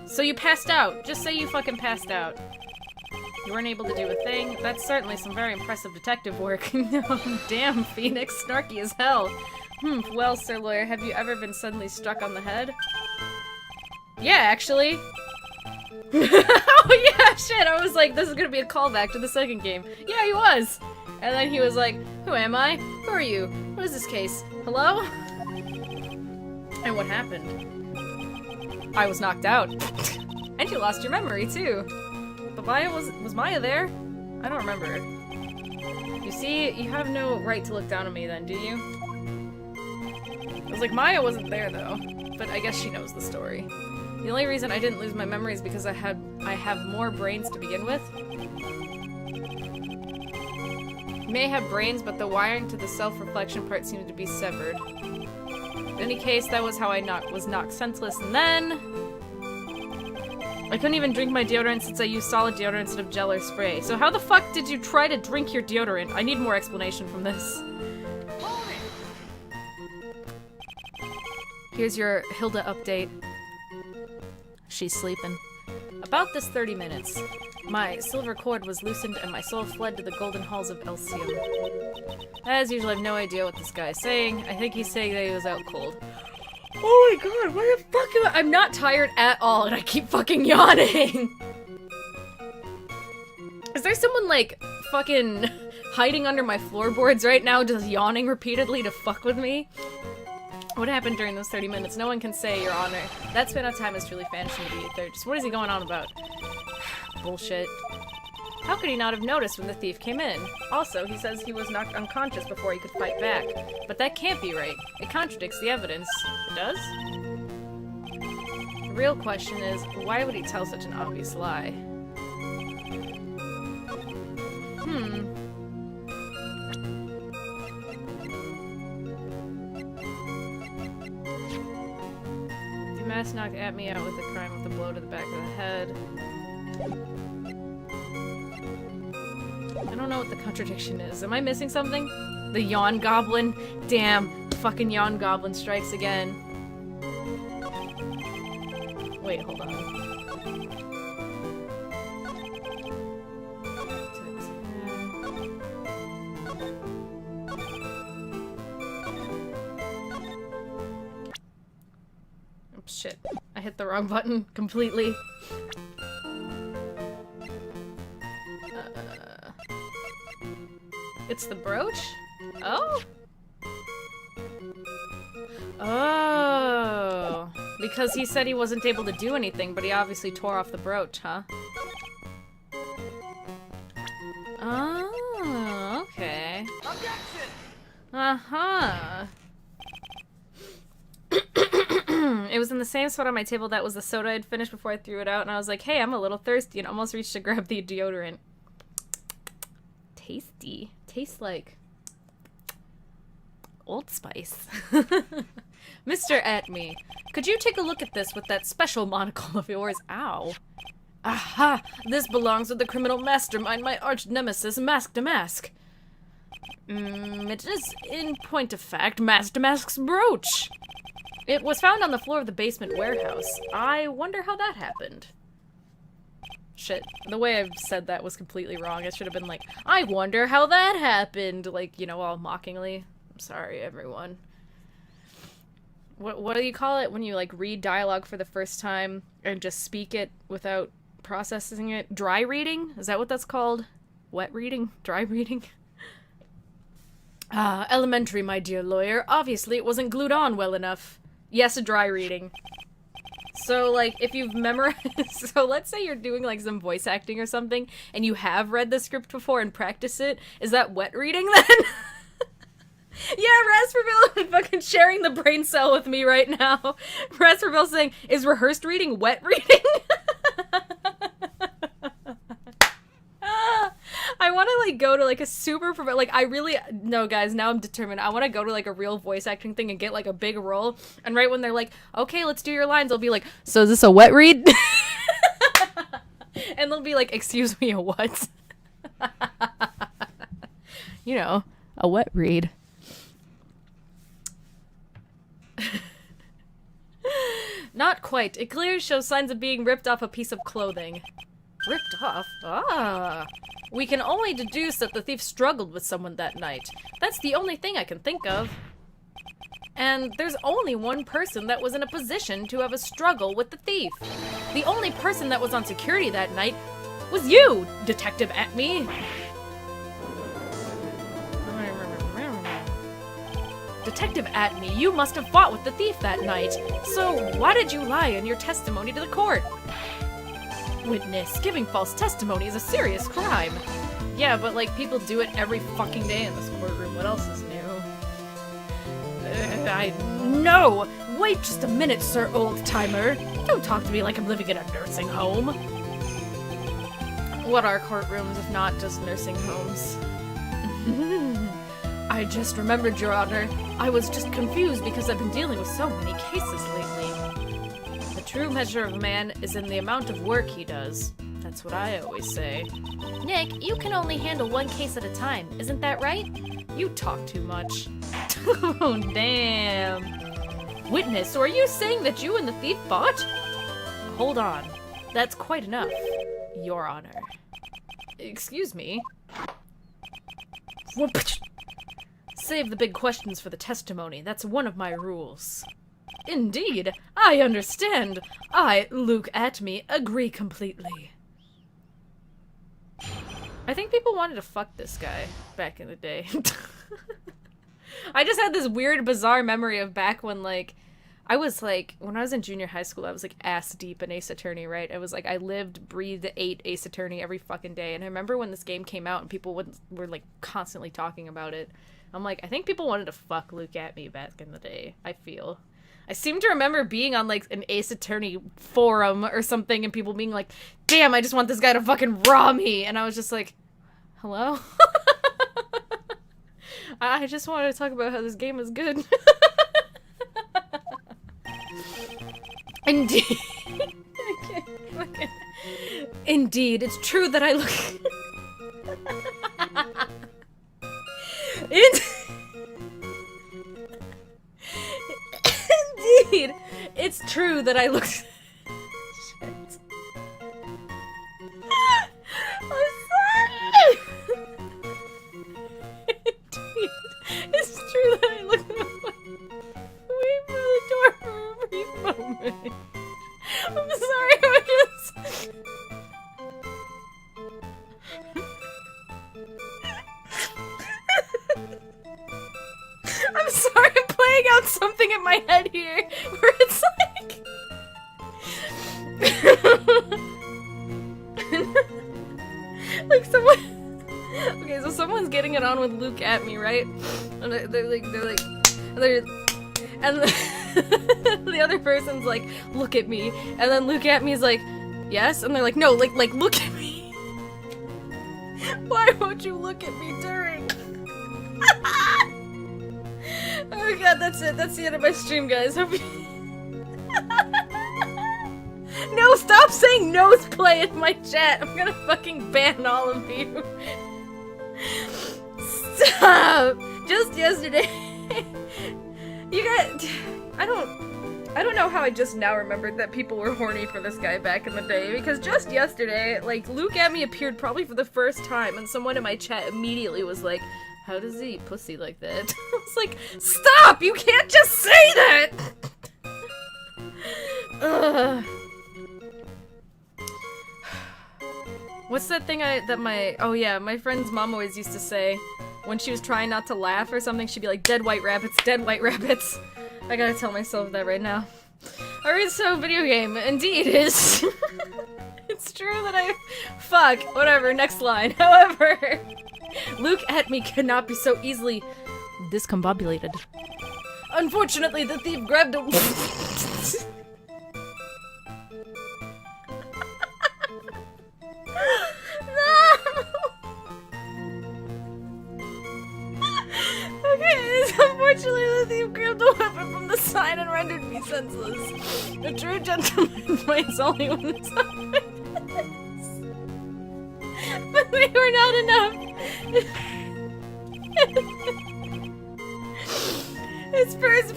So you passed out! Just say you fucking passed out. You weren't able to do a thing? That's certainly some very impressive detective work. Damn, Phoenix, snarky as hell. Well, Sir Lawyer, have you ever been suddenly struck on the head? Yeah, actually. Oh yeah, shit, I was like, this is gonna be a callback to the second game. Yeah, he was! And then he was like, who am I? Who are you? What is this case? Hello? And what happened? I was knocked out. And you lost your memory, too. But Maya was Maya there? I don't remember. You see, you have no right to look down on me then, do you? I was like, Maya wasn't there though. But I guess she knows the story. The only reason I didn't lose my memory is because I have more brains to begin with. You may have brains, but the wiring to the self-reflection part seemed to be severed. In any case, that was how I was knocked senseless, and then I couldn't even drink my deodorant since I used solid deodorant instead of gel or spray. So how the fuck did you try to drink your deodorant? I need more explanation from this. Here's your Hilda update. She's sleeping. About this 30 minutes, my silver cord was loosened and my soul fled to the golden halls of Elysium. As usual, I have no idea what this guy is saying. I think he's saying that he was out cold. Oh my god, why the fuck am I'm not tired at all and I keep fucking yawning! Is there someone, like, fucking hiding under my floorboards right now just yawning repeatedly to fuck with me? What happened during those 30 minutes? No one can say, Your Honor. That span of time is truly vanishing to be third. Just what is he going on about? Bullshit. How could he not have noticed when the thief came in? Also, he says he was knocked unconscious before he could fight back. But that can't be right. It contradicts the evidence. It does? The real question is, why would he tell such an obvious lie? The mask knocked at me out with a crime with a blow to the back of the head. I don't know what the contradiction is. Am I missing something? The yawn goblin? Damn, fucking yawn goblin strikes again. Wait, hold on. Oops, shit. I hit the wrong button completely. It's the brooch? Oh? Oh. Because he said he wasn't able to do anything, but he obviously tore off the brooch, huh? Oh, okay. Uh-huh. It was in the same spot on my table that was the soda I'd finished before I threw it out, and I was like, hey, I'm a little thirsty, and almost reached to grab the deodorant. Tasty. Tastes like Old Spice. Mr. Atme, could you take a look at this with that special monocle of yours? Ow. Aha! This belongs with the criminal mastermind, my arch nemesis, Mask to Mask. It is, in point of fact, Mask to Mask's brooch. It was found on the floor of the basement warehouse. I wonder how that happened. Shit, the way I said that was completely wrong. I should have been like, I wonder how that happened, like, you know, all mockingly. I'm sorry, everyone. What do you call it when you, like, read dialogue for the first time and just speak it without processing it? Dry reading? Is that what that's called? Wet reading? Dry reading? Elementary, my dear lawyer. Obviously, it wasn't glued on well enough. Yes, a dry reading. So, like, if you've memorized... So, let's say you're doing, like, some voice acting or something, and you have read the script before and practice it. Is that wet reading, then? Yeah, Rasperville is fucking sharing the brain cell with me right now. Rasperville's saying, is rehearsed reading wet reading? I want to, like, go to, like, a super... Like, I really... No, guys, now I'm determined. I want to go to, like, a real voice acting thing and get, like, a big role. And right when they're like, okay, let's do your lines, I'll be like, so is this a wet read? And they'll be like, excuse me, a what? You know, a wet read. Not quite. It clearly shows signs of being ripped off a piece of clothing. Ripped off? Ah. We can only deduce that the thief struggled with someone that night. That's the only thing I can think of. And there's only one person that was in a position to have a struggle with the thief. The only person that was on security that night was you, Detective Atme. Detective Atme, you must have fought with the thief that night. So why did you lie in your testimony to the court? Witness, giving false testimony is a serious crime. Yeah, but like people do it every fucking day in this courtroom. What else is new? No! Wait just a minute, Sir Old-Timer. Don't talk to me like I'm living in a nursing home. What are courtrooms if not just nursing homes? I just remembered, Your Honor. I was just confused because I've been dealing with so many cases lately. The true measure of a man is in the amount of work he does. That's what I always say. Nick, you can only handle one case at a time, isn't that right? You talk too much. Oh, damn. Witness, so are you saying that you and the thief fought? Hold on. That's quite enough, Your Honor. Excuse me? Save the big questions for the testimony. That's one of my rules. Indeed. I understand. I, Luke Atme, agree completely. I think people wanted to fuck this guy back in the day. I just had this weird, bizarre memory of back when, like, I was, like, when I was in junior high school, I was, like, ass deep in Ace Attorney, right? It was, like, I lived, breathed, ate Ace Attorney every fucking day. And I remember when this game came out and people were, like, constantly talking about it. I'm like, I think people wanted to fuck Luke Atme back in the day, I feel. I seem to remember being on, like, an Ace Attorney forum or something and people being like, damn, I just want this guy to fucking raw me. And I was just like, hello? I just wanted to talk about how this game is good. Indeed. Indeed, it's true that I look... Indeed, it's true that I look... Shit. I'm sorry! Indeed, it's true that I look away from the door for a brief moment. I'm sorry, I just... I'm sorry, I'm playing out something in my head here, where it's like... like someone... Okay, so someone's getting it on with Luke Atme, right? And and the other person's like, look at me. And then Luke Atme's like, yes? And they're like, no, like, look at me. Why won't you look at me during? Oh god, that's it. That's the end of my stream, guys. Hope you... No, stop saying nose play in my chat. I'm gonna fucking ban all of you. Stop. Just yesterday. You guys... I don't know how I just now remembered that people were horny for this guy back in the day, because just yesterday, like, Luke Atme appeared probably for the first time, and someone in my chat immediately was like, how does he eat pussy like that? I was like, stop! You can't just say that! Ugh. What's that thing oh yeah, my friend's mom always used to say when she was trying not to laugh or something, she'd be like, dead white rabbits, dead white rabbits. I gotta tell myself that right now. Alright, so video game. Indeed is. It's true that I... Fuck. Whatever, next line. However, Luke at me cannot be so easily discombobulated. Unfortunately, the thief grabbed a... Unfortunately, the thief grabbed a weapon from the side and rendered me senseless. A true gentleman fights only when it's on purpose. But they were not enough. His first...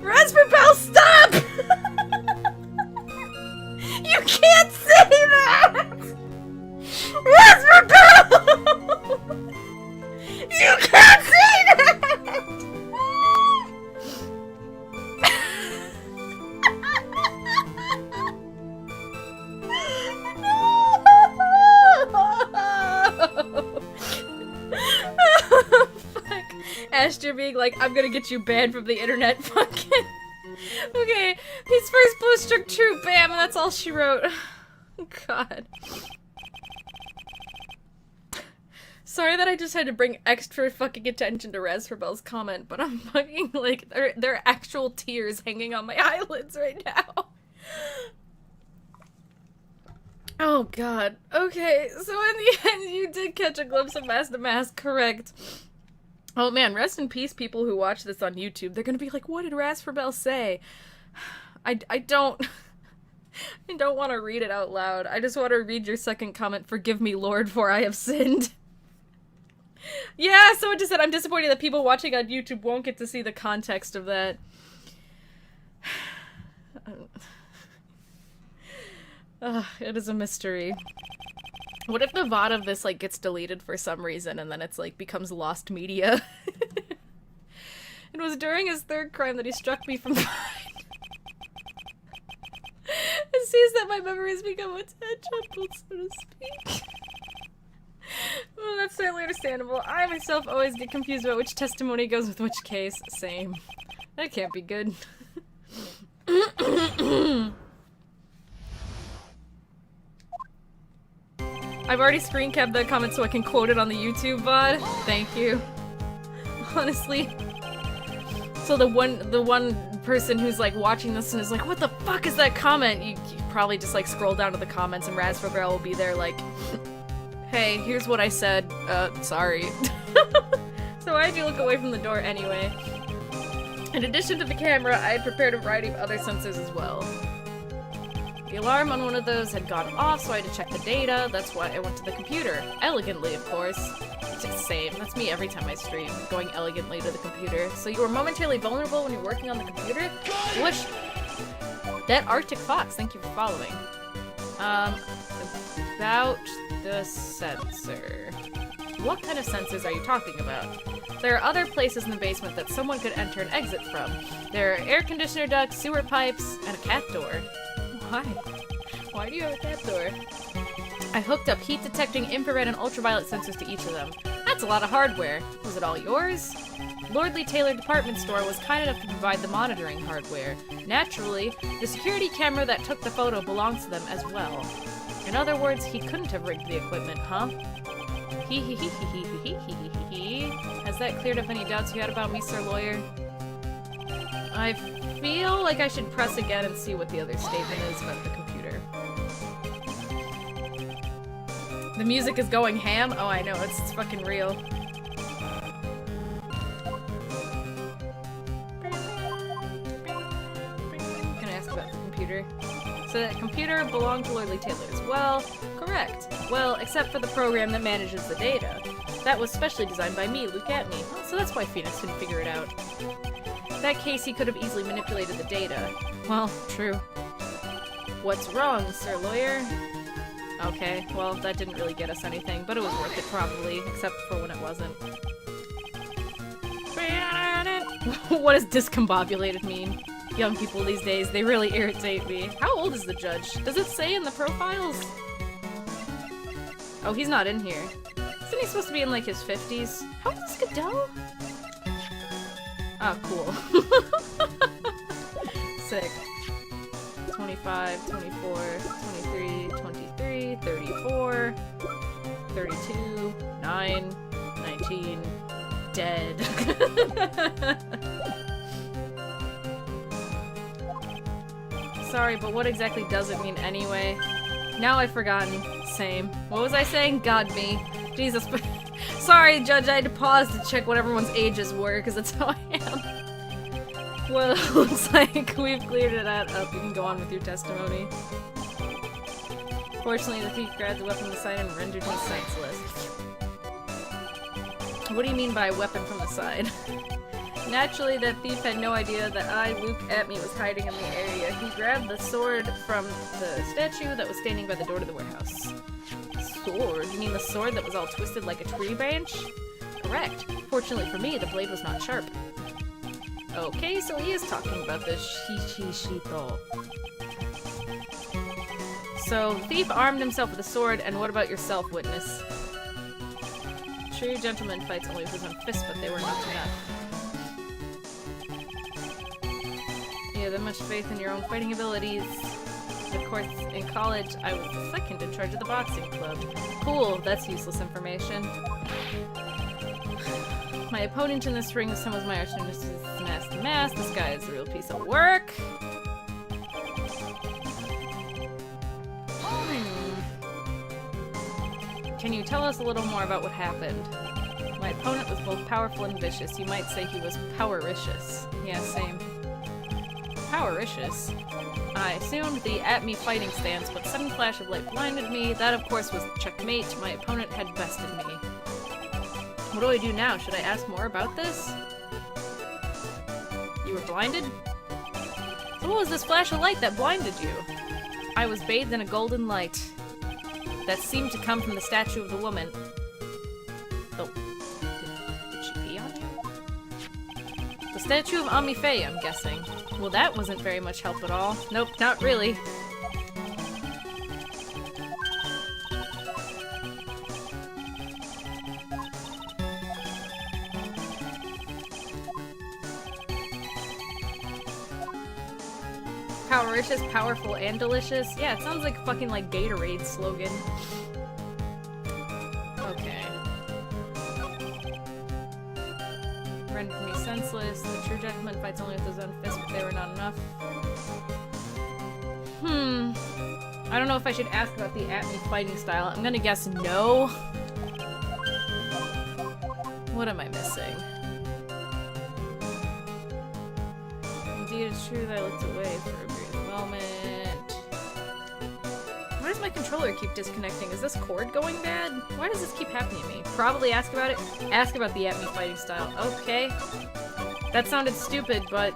Raspberry Bell, stop! You can't say that! Raspberry Bell! You can't say that! Fuck. Asher being like, I'm gonna get you banned from the internet. Fucking. Okay, his first blow struck true. Bam, and that's all she wrote. God. Sorry that I just had to bring extra fucking attention to Raspberry Bell's comment, but I'm fucking like, there are actual tears hanging on my eyelids right now. Oh god. Okay, so in the end you did catch a glimpse of Mask to Mask, correct. Oh man, rest in peace people who watch this on YouTube. They're gonna be like, what did Raspberry Bell say? I don't... I don't want to read it out loud. I just want to read your second comment, forgive me Lord, for I have sinned. Yeah, someone just said, I'm disappointed that people watching on YouTube won't get to see the context of that. It is a mystery. What if the VOD of this, like, gets deleted for some reason and then it's, like, becomes lost media? It was during his third crime that he struck me from behind. It seems that my memory has become a tad jumbled, so to speak. Well, that's certainly understandable. I myself always get confused about which testimony goes with which case. Same. That can't be good. I've already screen capped that comment so I can quote it on the YouTube VOD. Thank you. Honestly. So the one person who's like watching this and is like, what the fuck is that comment? You probably just like scroll down to the comments and Raspberry Bell will be there like, hey, here's what I said, sorry. So I had to look away from the door anyway. In addition to the camera, I had prepared a variety of other sensors as well. The alarm on one of those had gone off, so I had to check the data. That's why I went to the computer. Elegantly, of course. It's the same. That's me every time I stream, going elegantly to the computer. So you were momentarily vulnerable when you're working on the computer? Wish. That Arctic Fox, thank you for following. About the sensor. What kind of sensors are you talking about? There are other places in the basement that someone could enter and exit from. There are air conditioner ducts, sewer pipes, and a cat door. Why? Why do you have a cat door? I hooked up heat-detecting infrared and ultraviolet sensors to each of them. That's a lot of hardware. Was it all yours? Lordly Taylor Department Store was kind enough to provide the monitoring hardware. Naturally, the security camera that took the photo belongs to them as well. In other words, he couldn't have rigged the equipment, huh? Has that cleared up any doubts you had about me, Sir Lawyer? I feel like I should press again and see what the other statement is about the computer. The music is going ham? Oh, I know, it's fucking real. Gonna ask about the computer. So that computer belonged to Lordly Taylor as well. Correct. Well, except for the program that manages the data. That was specially designed by me, Luke at me. So that's why Phoenix didn't figure it out. In that case, he could have easily manipulated the data. Well, true. What's wrong, Sir Lawyer? Okay, well, that didn't really get us anything, but it was worth it probably, except for when it wasn't. What does discombobulated mean? Young people these days, they really irritate me. How old is the judge? Does it say in the profiles? Oh, he's not in here. Isn't he supposed to be in like his 50s? How old is Godot? Oh, cool. Sick. 25, 24, 23, 23, 34, 32, 9, 19, dead. Sorry, but what exactly does it mean anyway? Now I've forgotten. Same. What was I saying? God me. Jesus. Sorry, Judge, I had to pause to check what everyone's ages were, because that's how I am. Well, it looks like we've cleared it out up. You can go on with your testimony. Fortunately, the thief grabbed the weapon from the side and rendered him senseless. What do you mean by weapon from the side? Naturally, that thief had no idea that I, Luke Atme, was hiding in the area. He grabbed the sword from the statue that was standing by the door to the warehouse. Sword? You mean the sword that was all twisted like a tree branch? Correct. Fortunately for me, the blade was not sharp. Okay, so he is talking about the Shishito. So, the thief armed himself with a sword, and what about yourself, witness? True gentleman fights only with his own fists, but they were not enough. You have that much faith in your own fighting abilities. Of course, in college, I was the second in charge of the boxing club. Cool, that's useless information. My opponent in this ring is some of my arch nemesis, Master Mass. This guy is a real piece of work. Can you tell us a little more about what happened? My opponent was both powerful and vicious. You might say he was powericious. Yeah, same. Powericious? I assumed the at-me fighting stance, but sudden flash of light blinded me. That, of course, was checkmate. My opponent had bested me. What do I do now? Should I ask more about this? You were blinded? So what was this flash of light that blinded you? I was bathed in a golden light that seemed to come from the statue of the woman. Oh. Did she pee on you? The statue of Amife, I'm guessing. Well, that wasn't very much help at all. Nope, not really. Powericious, powerful, and delicious? Yeah, it sounds like fucking like Gatorade slogan. Okay. Rendered me senseless. The true gentleman fights only with his own fists, but they were not enough. I don't know if I should ask about the at-me fighting style. I'm gonna guess no. What am I missing? Indeed, it's true that I looked away for a brief moment. Why does my controller keep disconnecting? Is this cord going bad? Why does this keep happening to me? Probably ask about it. Ask about the at-me fighting style. Okay. That sounded stupid, but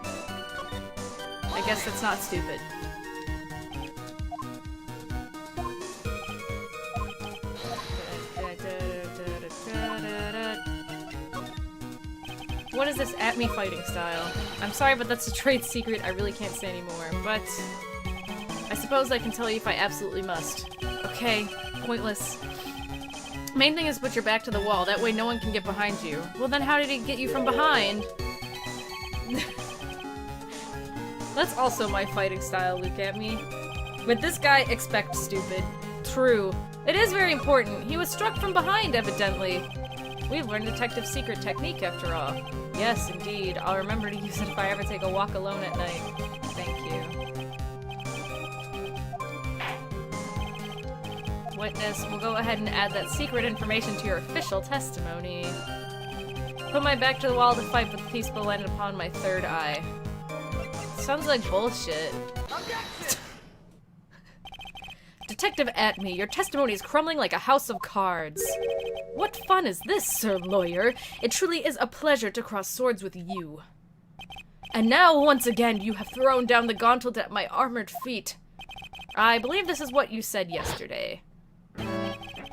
I guess it's not stupid. What is this at-me fighting style? I'm sorry, but that's a trade secret I really can't say anymore, but I suppose I can tell you if I absolutely must. Okay, pointless. Main thing is put your back to the wall, that way no one can get behind you. Well then how did he get you from behind? That's also my fighting style, Luke at me. But this guy, expect stupid. True. It is very important. He was struck from behind, evidently. We've learned Detective's secret technique, after all. Yes, indeed. I'll remember to use it if I ever take a walk alone at night. Thank you. Witness, we'll go ahead and add that secret information to your official testimony. Put my back to the wall to fight, but the peaceful landed upon my third eye. Sounds like bullshit. Detective at-me, your testimony is crumbling like a house of cards. What fun is this, Sir Lawyer? It truly is a pleasure to cross swords with you. And now, once again, you have thrown down the gauntlet at my armored feet. I believe this is what you said yesterday.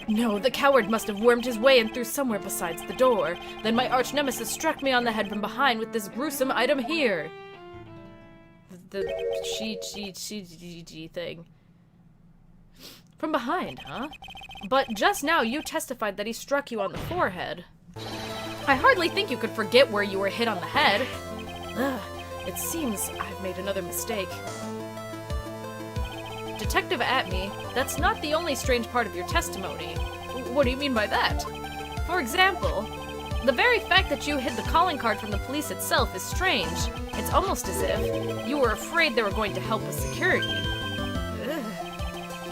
No, the coward must have wormed his way in through somewhere besides the door. Then my arch-nemesis struck me on the head from behind with this gruesome item here. The thing. From behind, huh? But just now you testified that he struck you on the forehead. I hardly think you could forget where you were hit on the head. Ugh. It seems I've made another mistake. Detective Atme, that's not the only strange part of your testimony. What do you mean by that? For example, the very fact that you hid the calling card from the police itself is strange. It's almost as if you were afraid they were going to help with security. Ugh.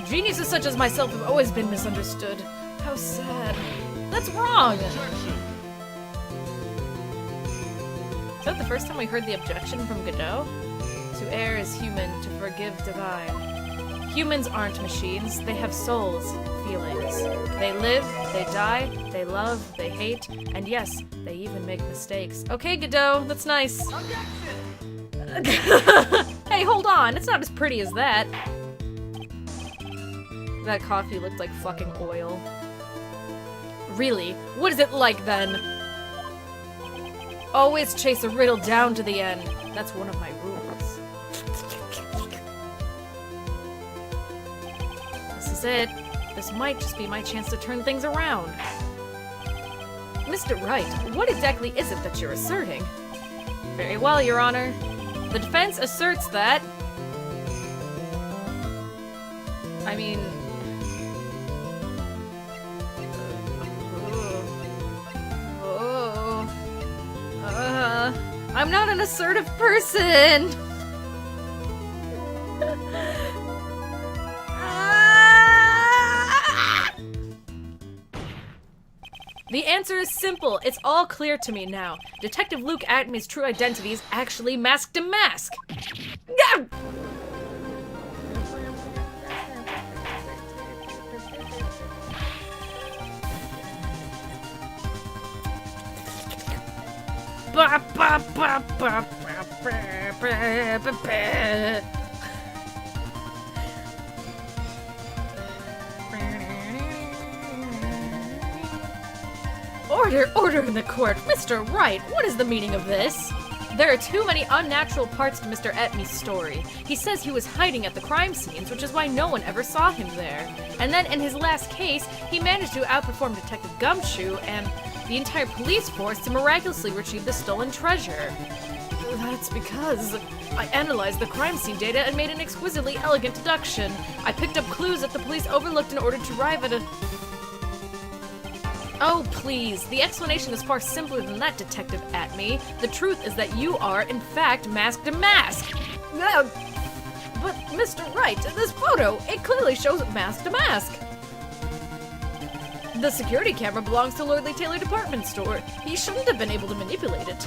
Geniuses such as myself have always been misunderstood. How sad. That's wrong! Is that the first time we heard the objection from Godot? To err is human, to forgive divine. Humans aren't machines, they have souls, feelings. They live, they die, they love, they hate, and yes, they even make mistakes. Okay, Godot, that's nice. Hey, hold on, it's not as pretty as that. That coffee looked like fucking oil. Really? What is it like then? Always chase a riddle down to the end. That's one of my rules. This is it. This might just be my chance to turn things around. Mr. Wright, what exactly is it that you're asserting? Very well, Your Honor. The defense asserts that... I mean... I'm not an assertive person! The answer is simple. It's all clear to me now. Detective Luke Atme's true identity is actually Masked a Mask. Order in the court! Mr. Wright, what is the meaning of this? There are too many unnatural parts to Mr. Atme's story. He says he was hiding at the crime scenes, which is why no one ever saw him there. And then in his last case, he managed to outperform Detective Gumshoe and the entire police force to miraculously retrieve the stolen treasure. That's because I analyzed the crime scene data and made an exquisitely elegant deduction. I picked up clues that the police overlooked in order to arrive at a... Oh, please. The explanation is far simpler than that, Detective Atme. The truth is that you are, in fact, Masked a Mask. But, Mr. Wright, this photo, it clearly shows Masked a Mask. The security camera belongs to Lordly Taylor department store. He shouldn't have been able to manipulate it.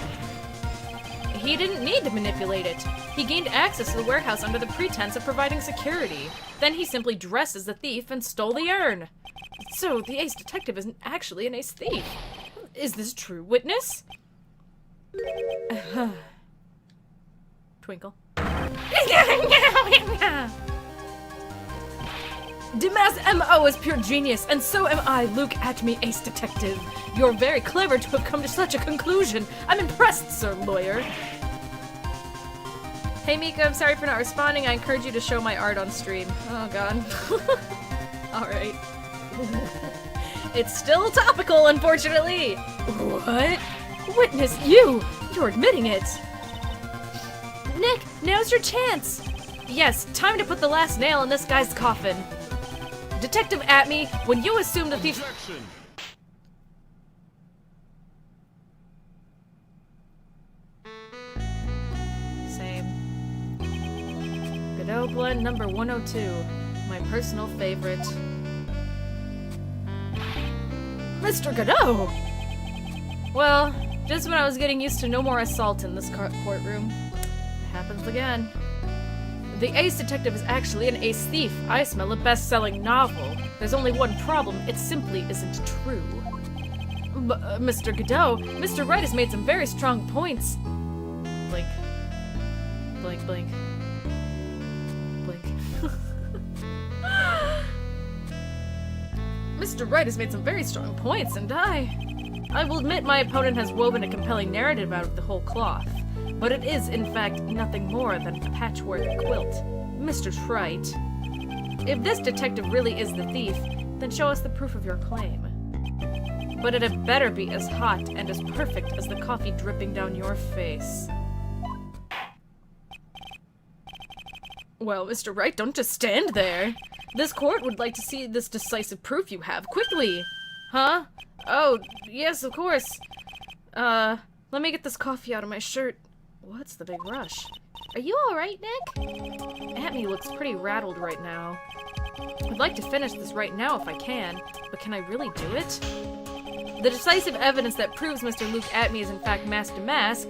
He didn't need to manipulate it. He gained access to the warehouse under the pretense of providing security. Then he simply dressed as the thief and stole the urn. So, the ace detective isn't actually an ace thief. Is this true, witness? Twinkle. Dimas M.O. is pure genius, and so am I, Luke Atme, ace detective. You're very clever to have come to such a conclusion. I'm impressed, sir lawyer. Hey Mika, I'm sorry for not responding. I encourage you to show my art on stream. Oh god. Alright. It's still topical, unfortunately. What? Witness, you're admitting it. Nick, now's your chance. Yes, time to put the last nail in this guy's coffin. Detective Atme, when you assume the thief... Same. Godot blend number 102. My personal favorite. Mr. Godot! Well, just when I was getting used to no more assault in this courtroom. It happens again. The ace detective is actually an ace thief. I smell a best-selling novel. There's only one problem. It simply isn't true. Mr. Godot, Mr. Wright has made some very strong points. Blink. Blink, blink. Blink. Mr. Wright has made some very strong points, and I will admit my opponent has woven a compelling narrative out of the whole cloth. But it is, in fact, nothing more than a patchwork quilt. Mr. Wright, if this detective really is the thief, then show us the proof of your claim. But it had better be as hot and as perfect as the coffee dripping down your face. Well, Mr. Wright, don't just stand there. This court would like to see this decisive proof you have, quickly. Huh? Oh, yes, of course. Let me get this coffee out of my shirt. What's the big rush? Are you alright, Nick? Amy looks pretty rattled right now. I'd like to finish this right now if I can, but can I really do it? The decisive evidence that proves Mr. Luke Atme is in fact masked to mask.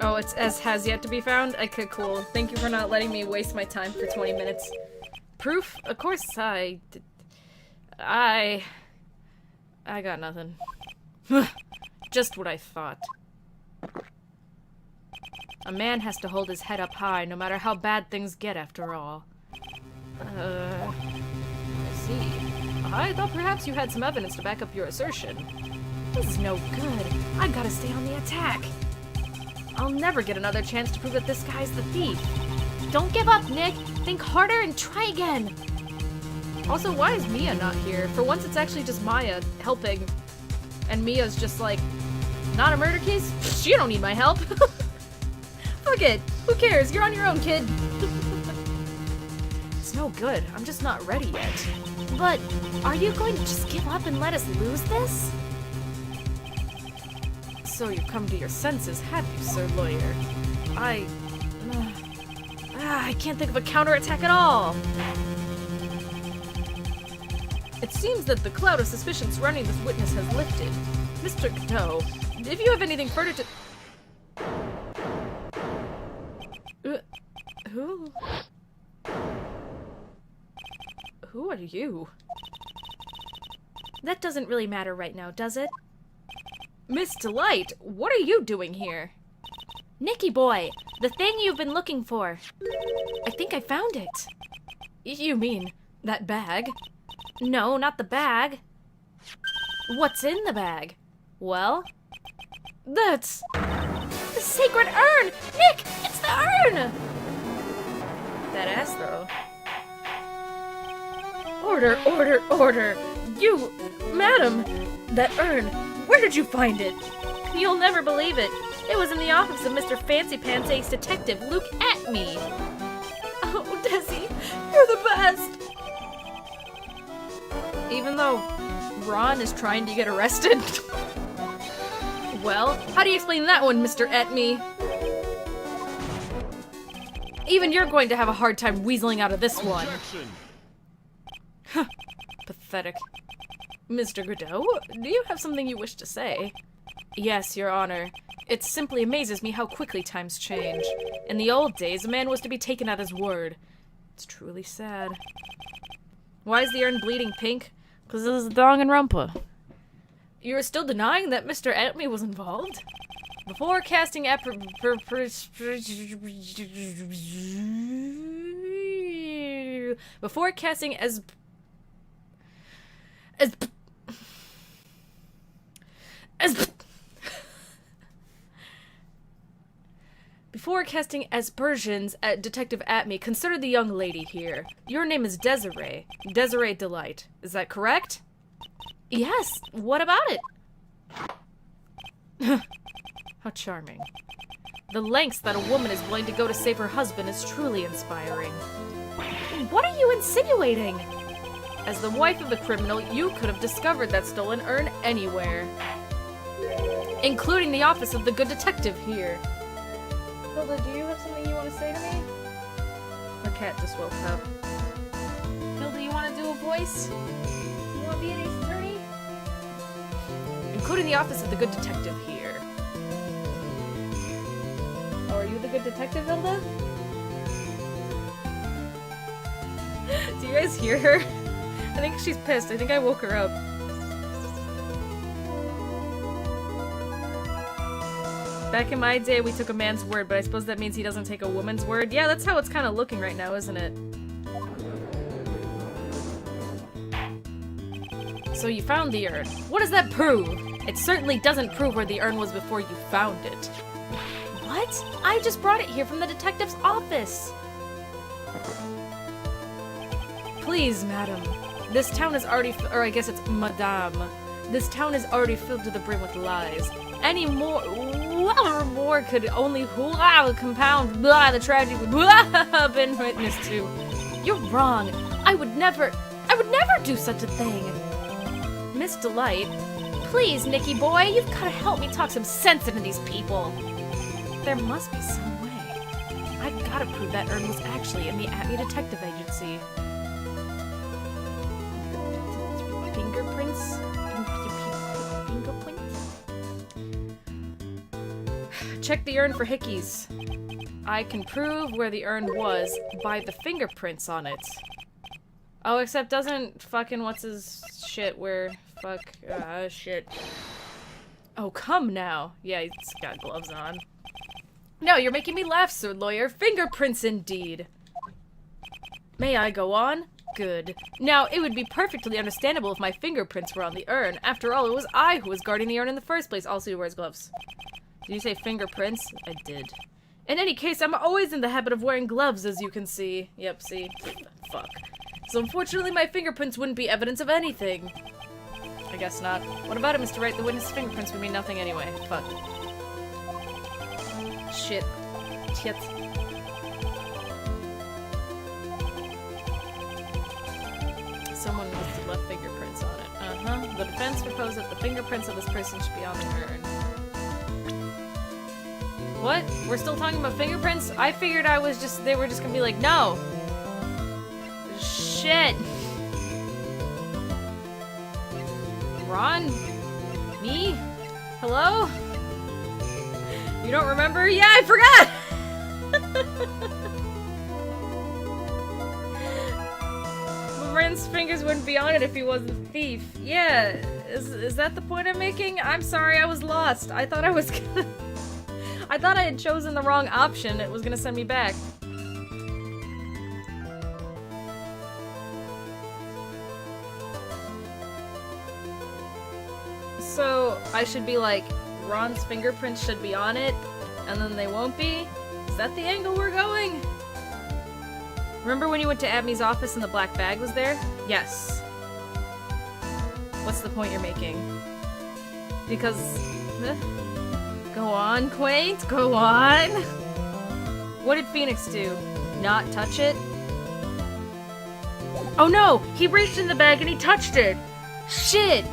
Oh, it's as has yet to be found? Okay, cool. Thank you for not letting me waste my time for 20 minutes. Proof? Of course I got nothing. Just what I thought. A man has to hold his head up high, no matter how bad things get, after all. I see. I thought perhaps you had some evidence to back up your assertion. This is no good. I gotta stay on the attack. I'll never get another chance to prove that this guy's the thief. Don't give up, Nick. Think harder and try again. Also, why is Mia not here? For once, it's actually just Maya helping. And Mia's just like, not a murder case? Psh, you don't need my help. Fuck it. Who cares? You're on your own, kid. It's no good. I'm just not ready yet. But are you going to just give up and let us lose this? So you've come to your senses, have you, Sir Lawyer? I can't think of a counterattack at all. It seems that the cloud of suspicion surrounding this witness has lifted. Mr. Godot, if you have anything further to... Who are you? That doesn't really matter right now, does it? Miss Delight, what are you doing here? Nicky boy, the thing you've been looking for. I think I found it. You mean that bag? No, not the bag. What's in the bag? Well, That's... the sacred urn! Nick, it's the urn! that ass, though. Order, order, order! You, madam! That urn, where did you find it? You'll never believe it. It was in the office of Mr. Fancy Pants Ace Detective Luke Atme. Oh, Desi, you're the best! Even though Ron is trying to get arrested. Well, how do you explain that one, Mr. Atme? Even you're going to have a hard time weaseling out of this one. Huh, pathetic. Mr. Godot, do you have something you wish to say? Yes, Your Honor. It simply amazes me how quickly times change. In the old days, a man was to be taken at his word. It's truly sad. Why is the urn bleeding pink? Because this is Dong and Rumpa. You're still denying that Mr. Atme was involved? Before casting Before casting aspersions at Detective Atme, consider the young lady here. Your name is Desiree. Desiree Delight. Is that correct? Yes, what about it? How charming. The lengths that a woman is willing to go to save her husband is truly inspiring. What are you insinuating? As the wife of the criminal, you could have discovered that stolen urn anywhere. Including the office of the good detective here. Hilda, do you have something you want to say to me? Her cat just woke up. Hilda, you want to do a voice? You want to be an ace attorney? Including the office of the good detective here. Oh, are you the good detective, Hilda? Do you guys hear her? I think she's pissed. I think I woke her up. Back in my day, we took a man's word, but I suppose that means he doesn't take a woman's word. Yeah, that's how it's kind of looking right now, isn't it? So you found the urn. What does that prove? It certainly doesn't prove where the urn was before you found it. What? I just brought it here from the detective's office. Please, madam. This town is already, or I guess it's madame. This town is already filled to the brim with lies. Any more could only compound the tragedy we've been witness to. You're wrong. I would never do such a thing. Miss Delight, please, Nicky boy, you've gotta help me talk some sense into these people. There must be some way. I've gotta prove that Ern was actually in the Atme Detective Agency. Fingerprints? Check the urn for hickeys. I can prove where the urn was by the fingerprints on it. Oh, except doesn't fucking what's his shit where shit. Oh, come now. Yeah, he's got gloves on. No, you're making me laugh, sir lawyer. Fingerprints indeed. May I go on? Good. Now, it would be perfectly understandable if my fingerprints were on the urn. After all, it was I who was guarding the urn in the first place. Also, he wears gloves. Did you say fingerprints? I did. In any case, I'm always in the habit of wearing gloves, as you can see. Yep, see? Fuck. So unfortunately, my fingerprints wouldn't be evidence of anything. I guess not. What about it, Mr. Wright? The witness' fingerprints would mean nothing anyway. Fuck. Shit. Shit. Someone must have left fingerprints on it. Uh-huh. The defense proposed that the fingerprints of this person should be on the urn. What? We're still talking about fingerprints? I figured they were just gonna be like, no! Shit! Ron? Me? Hello? You don't remember? Yeah, I forgot! Loren's fingers wouldn't be on it if he wasn't a thief. Yeah, is that the point I'm making? I'm sorry, I was lost. I thought I was gonna... I thought I had chosen the wrong option. It was gonna send me back. So, I should be like, Ron's fingerprints should be on it, and then they won't be? Is that the angle we're going? Remember when you went to Abney's office and the black bag was there? Yes. What's the point you're making? Because... Go on, Quaint, go on! What did Phoenix do? Not touch it? Oh no! He reached in the bag and he touched it! Shit!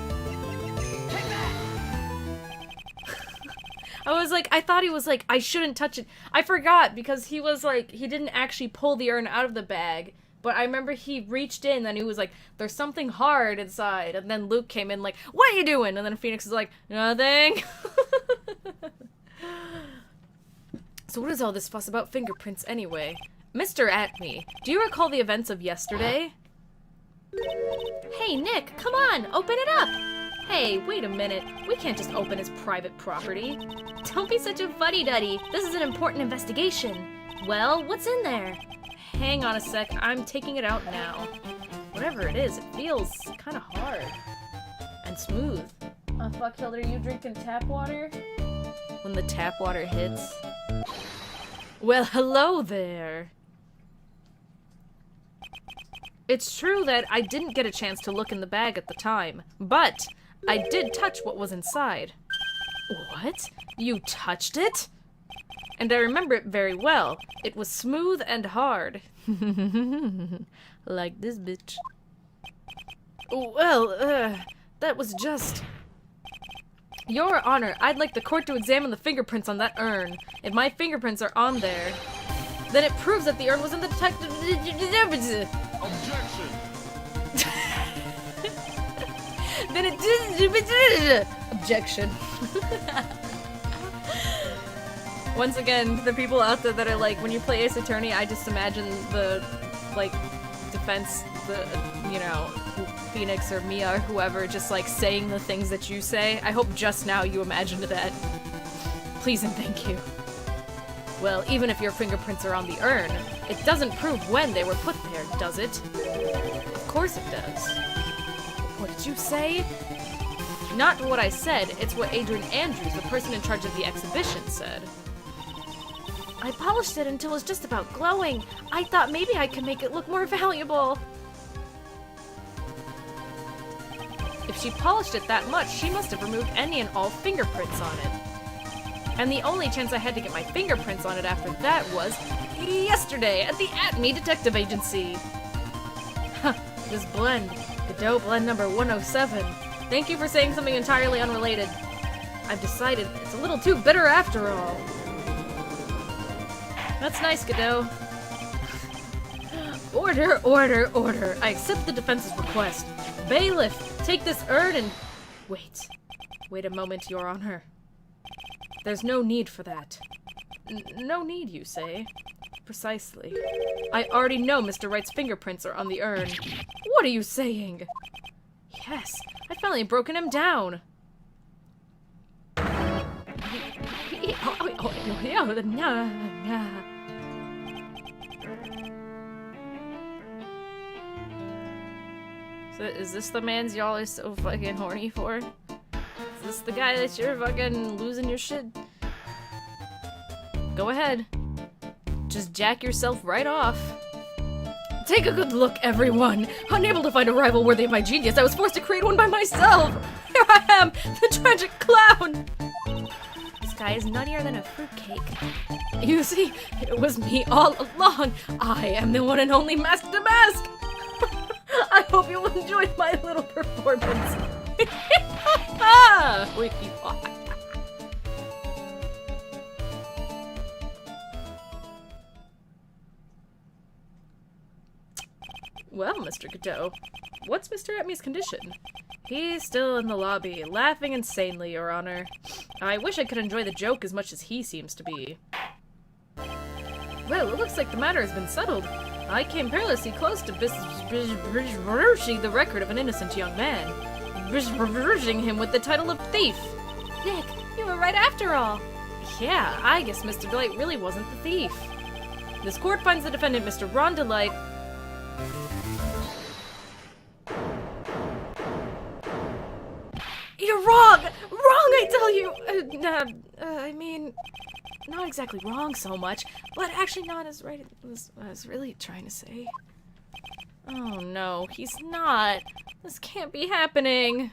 I thought he was like, I shouldn't touch it. I forgot because he was like, he didn't actually pull the urn out of the bag. But I remember he reached in and he was like, there's something hard inside. And then Luke came in like, what are you doing? And then Phoenix is like, nothing. So what is all this fuss about fingerprints anyway? Mr. Atme, do you recall the events of yesterday? Hey, Nick, come on, open it up! Hey, wait a minute. We can't just open his private property. Don't be such a fuddy-duddy. This is an important investigation. Well, what's in there? Hang on a sec. I'm taking it out now. Whatever it is, it feels kind of hard. And smooth. Fuck, Hilda, are you drinking tap water? When the tap water hits. Well, hello there. It's true that I didn't get a chance to look in the bag at the time, but I did touch what was inside. What? You touched it? And I remember it very well. It was smooth and hard. Like this bitch. Well, that was just... Your Honor, I'd like the court to examine the fingerprints on that urn. If my fingerprints are on there, then it proves that the urn was in the detective... Objection! Then it... Objection. Once again, the people out there that are like, when you play Ace Attorney, I just imagine the, like, defense, you know, Phoenix or Mia or whoever just, like, saying the things that you say. I hope just now you imagined that. Please and thank you. Well, even if your fingerprints are on the urn, it doesn't prove when they were put there, does it? Of course it does. What did you say? Not what I said, it's what Adrian Andrews, the person in charge of the exhibition, said. I polished it until it was just about glowing. I thought maybe I could make it look more valuable. If she polished it that much, she must have removed any and all fingerprints on it. And the only chance I had to get my fingerprints on it after that was yesterday at the At-Me Detective Agency. Huh, this blend, Godot blend number 107. Thank you for saying something entirely unrelated. I've decided it's a little too bitter after all. That's nice, Godot. Order, order, order. I accept the defense's request. Bailiff, take this urn and... Wait a moment, Your Honor. There's no need for that. No need, you say? Precisely. I already know Mr. Wright's fingerprints are on the urn. What are you saying? Yes, I finally broken him down. So is this the man's y'all are so fucking horny for? Is this the guy that you're fucking losing your shit? Go ahead. Just jack yourself right off. Take a good look, everyone! Unable to find a rival worthy of my genius, I was forced to create one by myself! Here I am, the tragic clown! This guy is nuttier than a fruitcake. You see, it was me all along! I am the one and only Mask to Mask! I hope you enjoyed my little performance! Well, Mr. Godot, what's Mr. At-Me's condition? He's still in the lobby, laughing insanely, Your Honor. I wish I could enjoy the joke as much as he seems to be. Well, it looks like the matter has been settled. I came perilously close to besmirching the record of an innocent young man. Besmirching him with the title of thief. Nick, you were right after all. Yeah, I guess Mr. Delight really wasn't the thief. This court finds the defendant, Mr. Ron Delight... You're wrong! Wrong, I tell you! I mean, not exactly wrong so much, but actually not as right as I was really trying to say. Oh no, he's not. This can't be happening.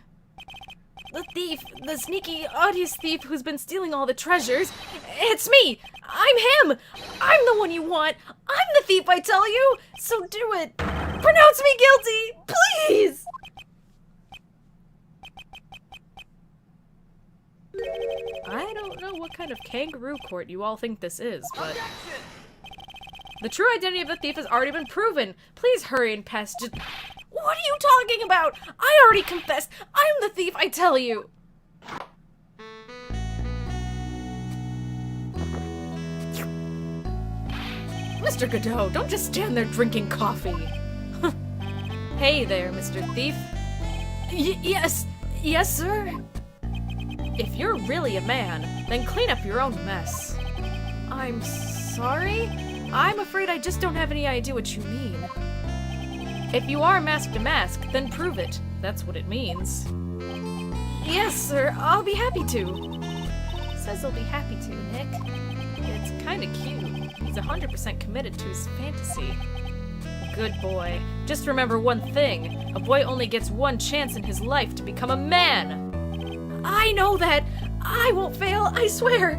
The thief, the sneaky, odious thief who's been stealing all the treasures, it's me! I'm him! I'm the one you want! I'm the thief, I tell you! So do it! Pronounce me guilty! Please! I don't know what kind of kangaroo court you all think this is, but... The true identity of the thief has already been proven! Please hurry and pass just... What are you talking about? I already confessed! I'm the thief, I tell you! Mr. Godot, don't just stand there drinking coffee! Hey there, Mr. Thief. Yes, sir? If you're really a man, then clean up your own mess. I'm sorry? I'm afraid I just don't have any idea what you mean. If you are Mask to Mask, then prove it. That's what it means. Yes, sir, I'll be happy to. Says he'll be happy to, Nick. It's kinda cute. He's 100% committed to his fantasy. Good boy. Just remember one thing. A boy only gets one chance in his life to become a man. I know that! I won't fail, I swear!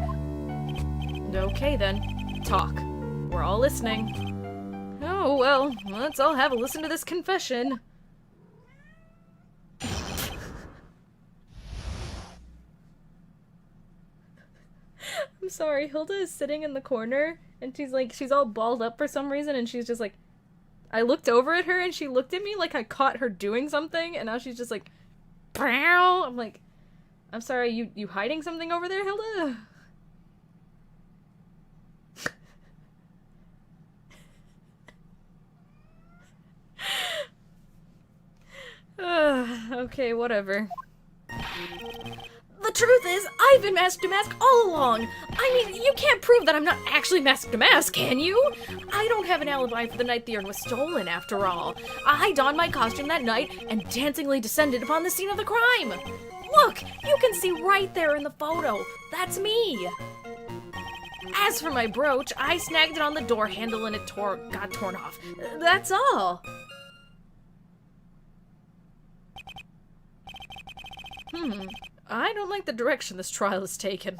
Okay then, talk. We're all listening. Oh well, let's all have a listen to this confession. I'm sorry, Hilda is sitting in the corner, and she's all balled up for some reason, and she's just like... I looked over at her, and she looked at me like I caught her doing something, and now she's just like... Pow! I'm like... I'm sorry, you hiding something over there, Hilda? Okay, whatever. The truth is, I've been masked to mask all along. I mean, you can't prove that I'm not actually masked to mask, can you? I don't have an alibi for the night the urn was stolen, after all. I donned my costume that night and dancingly descended upon the scene of the crime. Look, you can see right there in the photo. That's me. As for my brooch, I snagged it on the door handle and it got torn off. That's all. I don't like the direction this trial has taken.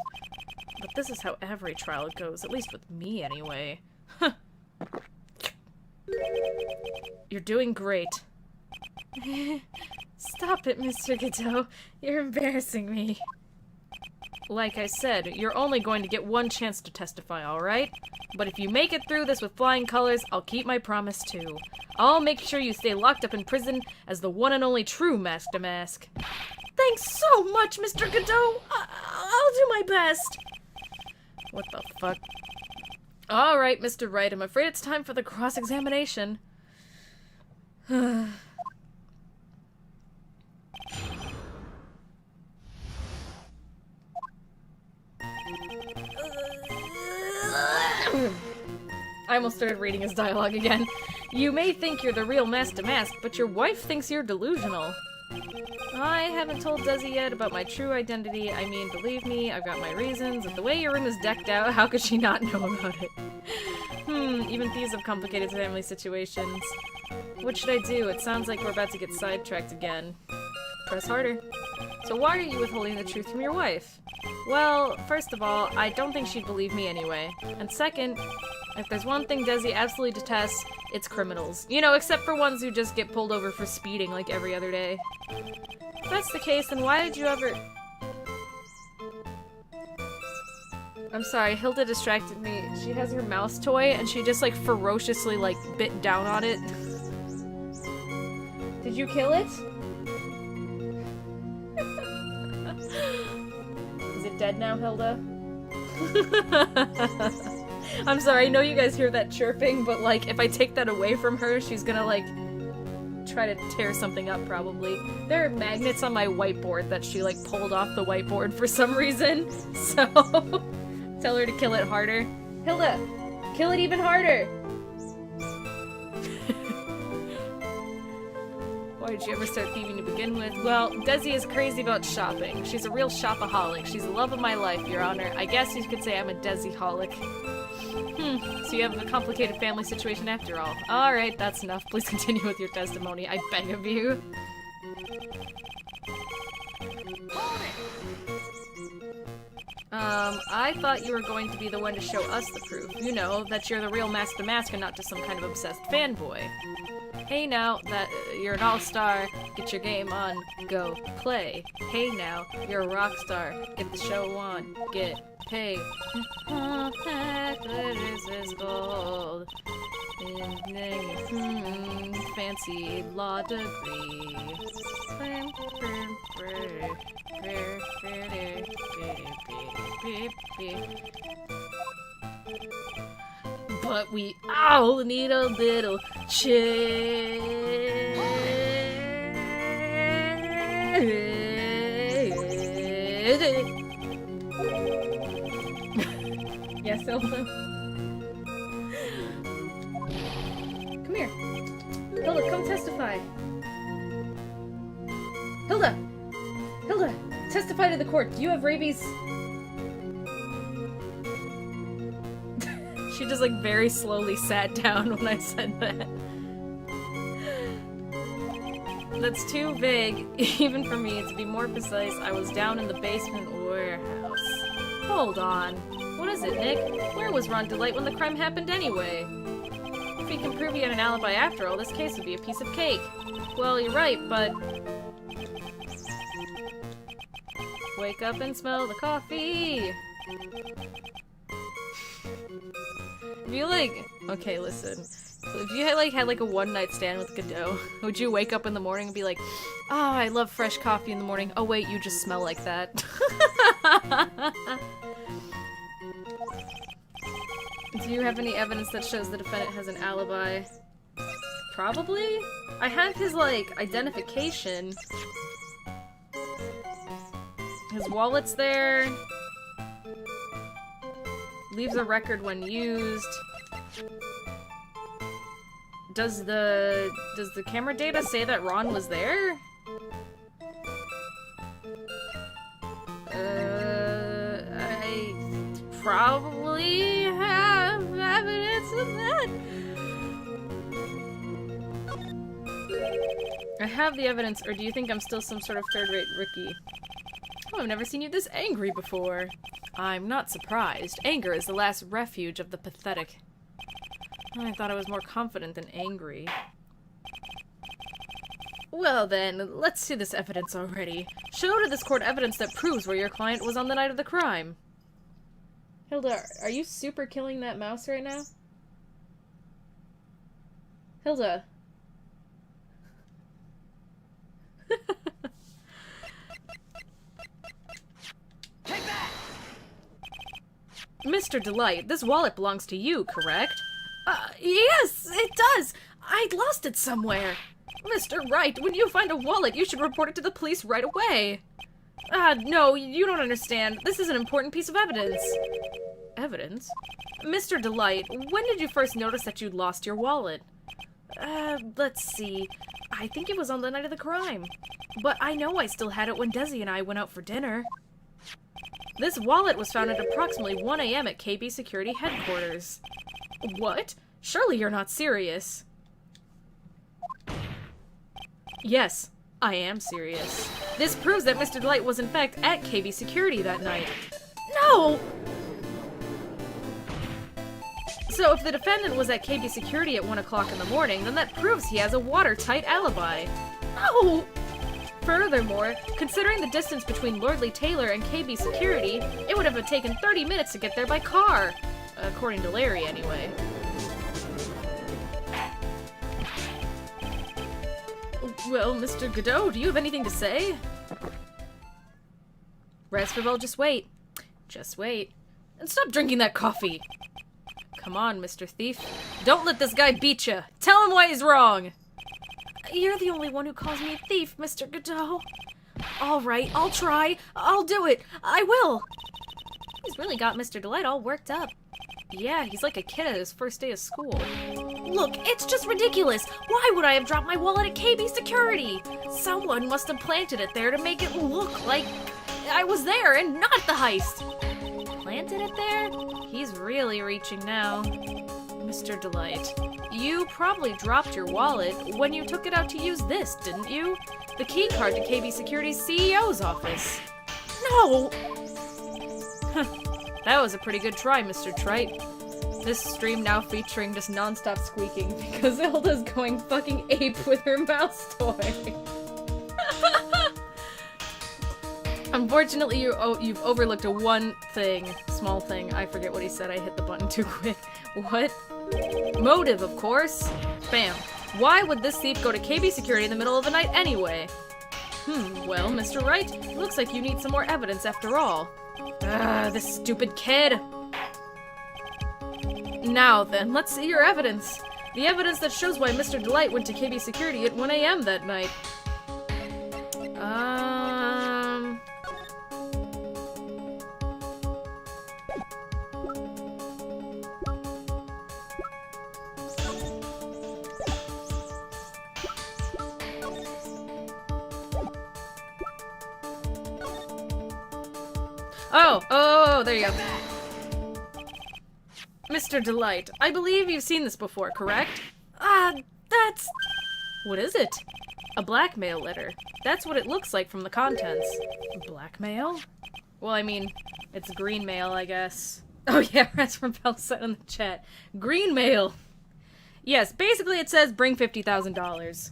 But this is how every trial goes, at least with me anyway. You're doing great. Stop it, Mr. Godot. You're embarrassing me. Like I said, you're only going to get one chance to testify, alright? But if you make it through this with flying colors, I'll keep my promise too. I'll make sure you stay locked up in prison as the one and only true Mask to Mask. Thanks so much, Mr. Godot! I'll do my best! What the fuck? Alright, Mr. Wright, I'm afraid it's time for the cross-examination. I almost started reading his dialogue again. You may think you're the real Mask to Mask, but your wife thinks you're delusional. I haven't told Desi yet about my true identity. I mean, believe me, I've got my reasons. With the way your room is decked out, how could she not know about it? Even thieves have complicated family situations. What should I do? It sounds like we're about to get sidetracked again. Press harder. So why are you withholding the truth from your wife? Well, first of all, I don't think she'd believe me anyway. And second, if there's one thing Desi absolutely detests, it's criminals. You know, except for ones who just get pulled over for speeding like every other day. If that's the case, then why did you ever... I'm sorry, Hilda distracted me. She has her mouse toy, and she just, like, ferociously, like, bit down on it. Did you kill it? Is it dead now, Hilda? I'm sorry, I know you guys hear that chirping, but, like, if I take that away from her, she's gonna, like, try to tear something up, probably. There are magnets on my whiteboard that she, like, pulled off the whiteboard for some reason, so... Tell her to kill it harder. Hilda! Kill it even harder! Why did you ever start thieving to begin with? Well, Desi is crazy about shopping. She's a real shopaholic. She's the love of my life, Your Honor. I guess you could say I'm a Desi-holic. So you have a complicated family situation after all. Alright, that's enough. Please continue with your testimony. I beg of you. I thought you were going to be the one to show us the proof. You know, that you're the real Mask to Mask and not just some kind of obsessed fanboy. Hey now, that you're an all-star, get your game on, go play. Hey now, you're a rock star, get the show on, get paid. This is gold. Fancy law degree. But we all need a little change. Yes, Hilda? Come here. Hilda, come testify. Hilda! Hilda! Testify to the court. Do you have rabies? She just, like, very slowly sat down when I said that. That's too vague, even for me. To be more precise, I was down in the basement warehouse. Hold on. What is it, Nick? Where was Ron Delight when the crime happened anyway? If we can prove he had an alibi after all, this case would be a piece of cake. Well, you're right, but... Wake up and smell the coffee! If you, like... Okay, listen. So if you had like a one-night stand with Godot, would you wake up in the morning and be like, oh, I love fresh coffee in the morning. Oh wait, you just smell like that. Do you have any evidence that shows the defendant has an alibi? Probably? I have his, like, identification. His wallet's there. Leaves a record when used. Does the camera data say that Ron was there? I probably have evidence of that. I have the evidence, or do you think I'm still some sort of third-rate rookie? Oh, I've never seen you this angry before. I'm not surprised. Anger is the last refuge of the pathetic. I thought I was more confident than angry. Well then, let's see this evidence already. Show to this court evidence that proves where your client was on the night of the crime. Hilda, are you super killing that mouse right now? Hilda. Take that! Mr. Delight, this wallet belongs to you, correct? Yes, it does! I'd lost it somewhere. Mr. Wright, when you find a wallet, you should report it to the police right away. No, you don't understand. This is an important piece of evidence. Evidence? Mr. Delight, when did you first notice that you'd lost your wallet? Let's see. I think it was on the night of the crime. But I know I still had it when Desi and I went out for dinner. This wallet was found at approximately 1 a.m. at KB Security Headquarters. What? Surely you're not serious. Yes, I am serious. This proves that Mr. Delight was in fact at KB Security that night. No! So if the defendant was at KB Security at 1 o'clock in the morning, then that proves he has a watertight alibi. No! Furthermore, considering the distance between Lordly Taylor and KB Security, it would have taken 30 minutes to get there by car. According to Larry, anyway. Well, Mr. Godot, do you have anything to say? Resverville, just wait. Just wait. And stop drinking that coffee! Come on, Mr. Thief. Don't let this guy beat you. Tell him why he's wrong! You're the only one who calls me a thief, Mr. Godot. Alright, I'll try. I'll do it. I will! He's really got Mr. Delight all worked up. Yeah, he's like a kid at his first day of school. Look, it's just ridiculous! Why would I have dropped my wallet at KB Security? Someone must have planted it there to make it look like I was there and not the heist! Planted it there? He's really reaching now. Mr. Delight, you probably dropped your wallet when you took it out to use this, didn't you? The key card to KB Security's CEO's office. No! That was a pretty good try, Mr. Trite. This stream now featuring just non-stop squeaking because Hilda's going fucking ape with her mouse toy. Unfortunately, you've overlooked a small thing. I forget what he said, I hit the button too quick. What? Motive, of course. Bam. Why would this thief go to KB Security in the middle of the night anyway? Well, Mr. Wright, looks like you need some more evidence after all. This stupid kid! Now then, let's see your evidence. The evidence that shows why Mr. Delight went to KB Security at 1 a.m. that night. Oh, there you go. Mr. Delight, I believe you've seen this before, correct? That's... What is it? A blackmail letter. That's what it looks like from the contents. Blackmail? Well, I mean, it's green mail, I guess. Oh yeah, that's from Bell said in the chat. Green mail! Yes, basically it says bring $50,000.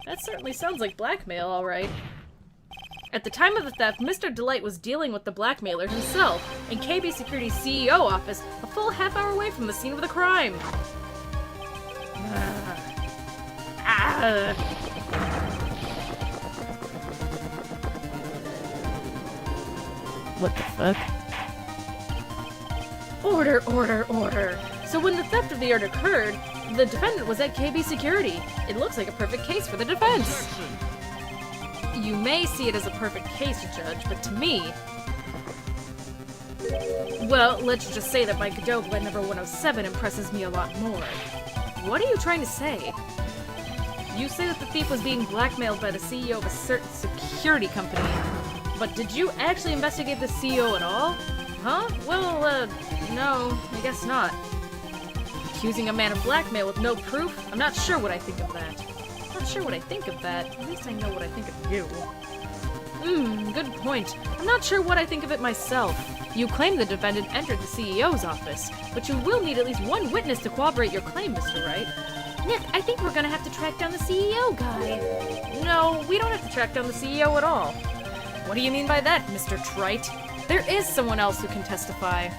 That certainly sounds like blackmail, alright. At the time of the theft, Mr. Delight was dealing with the blackmailer himself in KB Security's CEO office, a full half-hour away from the scene of the crime. What the fuck? Order, order, order. So when the theft of the art occurred, the defendant was at KB Security. It looks like a perfect case for the defense. You may see it as a perfect case, Judge, but to me... Well, let's just say that my Godot blend number 107 impresses me a lot more. What are you trying to say? You say that the thief was being blackmailed by the CEO of a certain security company, but did you actually investigate the CEO at all? Huh? Well, no, I guess not. Accusing a man of blackmail with no proof? I'm not sure what I think of that. At least I know what I think of you. Good point. I'm not sure what I think of it myself. You claim the defendant entered the CEO's office, but you will need at least one witness to corroborate your claim, Mr. Wright. Nick, I think we're gonna have to track down the CEO guy. No, we don't have to track down the CEO at all. What do you mean by that, Mr. Trite? There is someone else who can testify.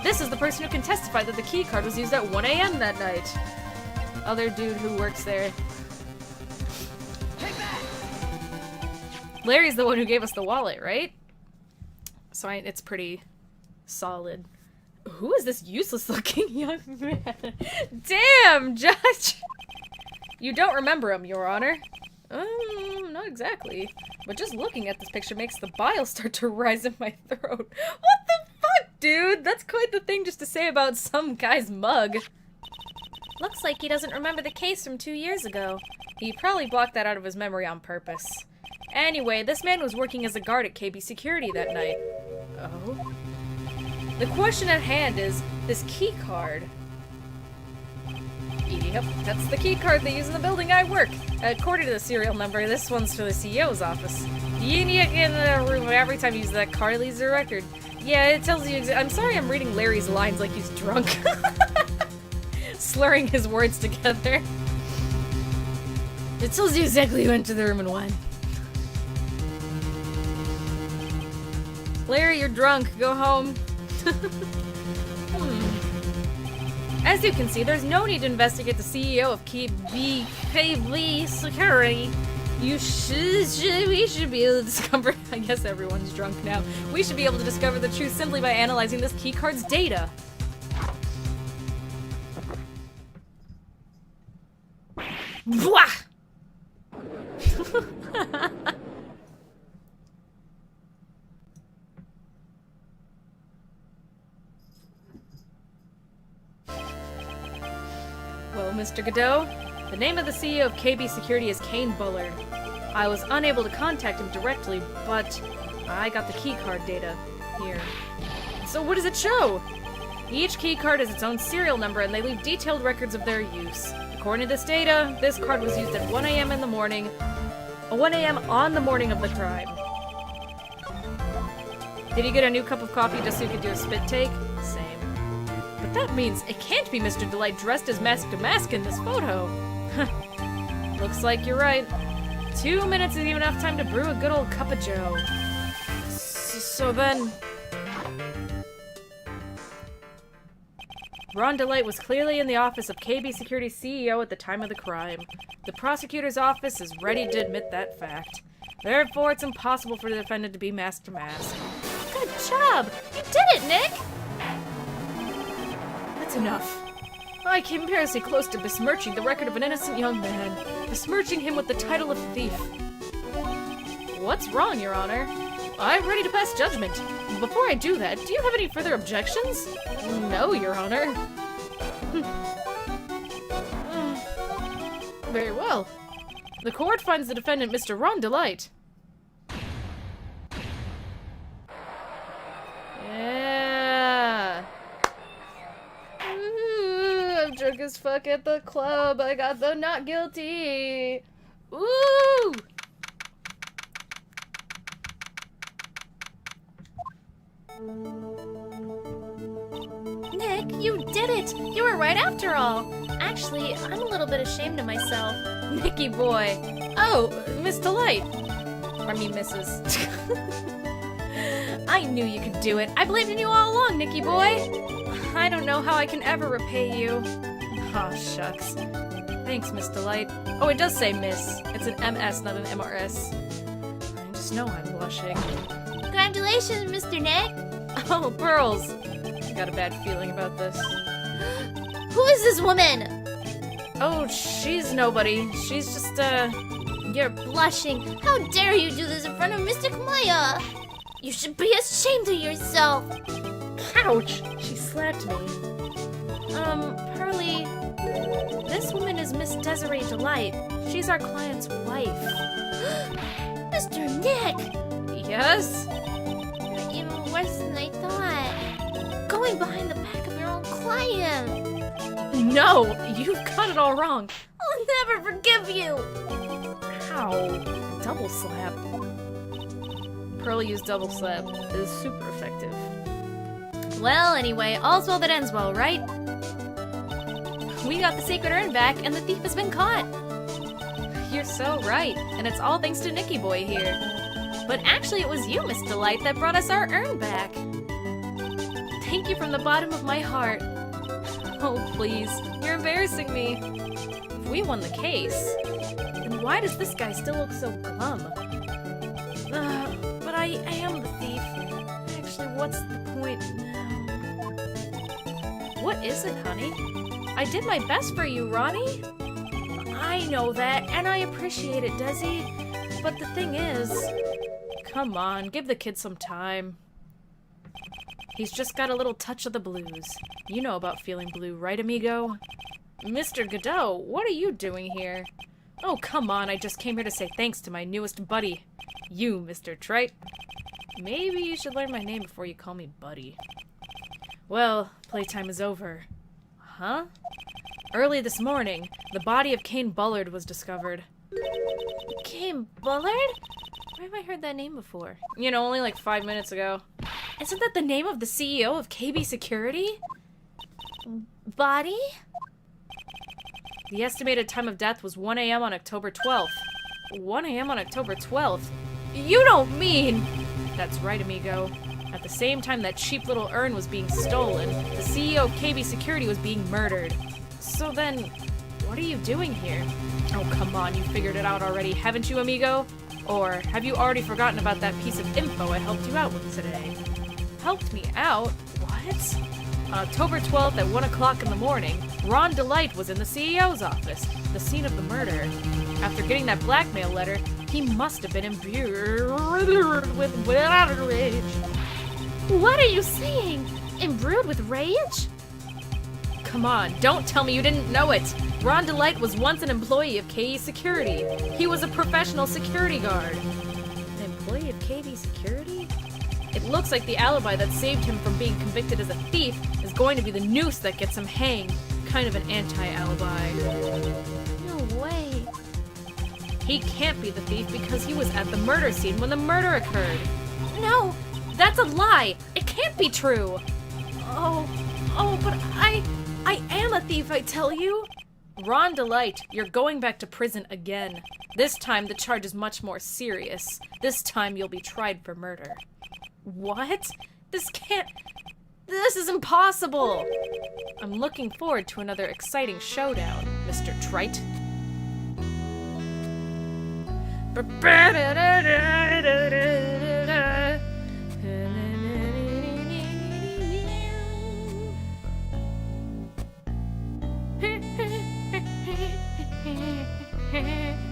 This is the person who can testify that the key card was used at 1 a.m. that night. Other dude who works there. Larry's the one who gave us the wallet, right? So it's pretty solid. Who is this useless-looking young man? Damn, Judge! You don't remember him, Your Honor. Not exactly. But just looking at this picture makes the bile start to rise in my throat. What the fuck, dude? That's quite the thing just to say about some guy's mug. Looks like he doesn't remember the case from 2 years ago. He probably blocked that out of his memory on purpose. Anyway, this man was working as a guard at KB Security that night. Oh? The question at hand is, this key card. Yep, that's the key card they use in the building I work. According to the serial number, this one's for the CEO's office. You need to get in the room every time you use that card, leaves a record. Yeah, it tells you I'm sorry I'm reading Larry's lines like he's drunk. Slurring his words together. It tells you exactly who entered the room and when. Larry, you're drunk. Go home. As you can see, there's no need to investigate the CEO of KB Security. We should be able to discover... I guess everyone's drunk now. We should be able to discover the truth simply by analyzing this keycard's data. Blah! Well, Mr. Godot, the name of the CEO of KB Security is Kane Bullard. I was unable to contact him directly, but I got the keycard data here. So what does it show? Each keycard has its own serial number and they leave detailed records of their use. According to this data, this card was used at 1 a.m. in the morning, 1 a.m. on the morning of the crime. Did he get a new cup of coffee just so he could do a spit take? Same. But that means it can't be Mr. Delight dressed as Mask to Mask in this photo. Looks like you're right. 2 minutes is even enough time to brew a good old cup of joe. So then... Ron Delight was clearly in the office of KB Security CEO at the time of the crime. The prosecutor's office is ready to admit that fact. Therefore, it's impossible for the defendant to be Mask to Mask. Good job! You did it, Nick! That's enough. I came perilously close to besmirching the record of an innocent young man, besmirching him with the title of thief. What's wrong, Your Honor? I'm ready to pass judgment. Before I do that, do you have any further objections? No, Your Honor. Very well. The court finds the defendant Mr. Ron Delight. Yeah. I'm drunk as fuck at the club. I got the not guilty. Ooh! Nick, you did it! You were right after all! Actually, I'm a little bit ashamed of myself. Nicky boy. Oh, Miss Delight. I mean, Mrs. I knew you could do it. I believed in you all along, Nicky boy. I don't know how I can ever repay you. Aw, shucks. Thanks, Miss Delight. Oh, it does say Miss. It's an MS, not an MRS. I just know I'm blushing. Congratulations, Mr. Nick! Oh, Pearls. I got a bad feeling about this. Who is this woman? Oh, she's nobody. She's just, You're blushing. How dare you do this in front of Mr. Kamaya? You should be ashamed of yourself. Ouch! She slapped me. Pearly, this woman is Miss Desiree Delight. She's our client's wife. Mr. Nick! Yes? You're even worse than I thought. Going behind the back of your own client. No! You've got it all wrong. I'll never forgive you. Ow. Double slap. Pearly used double slap. It is super effective. Well, anyway, all's well that ends well, right? We got the sacred urn back, and the thief has been caught. You're so right, and it's all thanks to Nicky Boy here. But actually, it was you, Miss Delight, that brought us our urn back. Thank you from the bottom of my heart. Oh, please. You're embarrassing me. If we won the case, then why does this guy still look so glum? But I am the thief. Actually, what's the point now? What is it, honey? I did my best for you, Ronnie. I know that, and I appreciate it, Desi. But the thing is... Come on, give the kid some time. He's just got a little touch of the blues. You know about feeling blue, right, amigo? Mr. Godot, what are you doing here? Oh, come on, I just came here to say thanks to my newest buddy. You, Mr. Trite. Maybe you should learn my name before you call me buddy. Well, playtime is over. Huh? Early this morning, the body of Kane Bullard was discovered. Kane Bullard? Where have I heard that name before? You know, only like 5 minutes ago. Isn't that the name of the CEO of KB Security? Body? The estimated time of death was 1 a.m. on October 12th. 1 a.m. on October 12th? You don't mean... That's right, amigo. At the same time that cheap little urn was being stolen, the CEO of KB Security was being murdered. So then, what are you doing here? Oh, come on, you figured it out already, haven't you, amigo? Or have you already forgotten about that piece of info I helped you out with today? Helped me out? What? On October 12th at 1 o'clock in the morning, Ron Delight was in the CEO's office, the scene of the murder. After getting that blackmail letter, he must have been imbued with rage. What are you saying? Imbrued with rage? Come on, don't tell me you didn't know it! Ron Delight was once an employee of KE Security. He was a professional security guard. An employee of KB Security? It looks like the alibi that saved him from being convicted as a thief is going to be the noose that gets him hanged. Kind of an anti-alibi. No way. He can't be the thief because he was at the murder scene when the murder occurred. No! That's a lie! It can't be true! But I am a thief, I tell you! Ron Delight, you're going back to prison again. This time the charge is much more serious. This time you'll be tried for murder. What? This is impossible! I'm looking forward to another exciting showdown, Mr. Trite.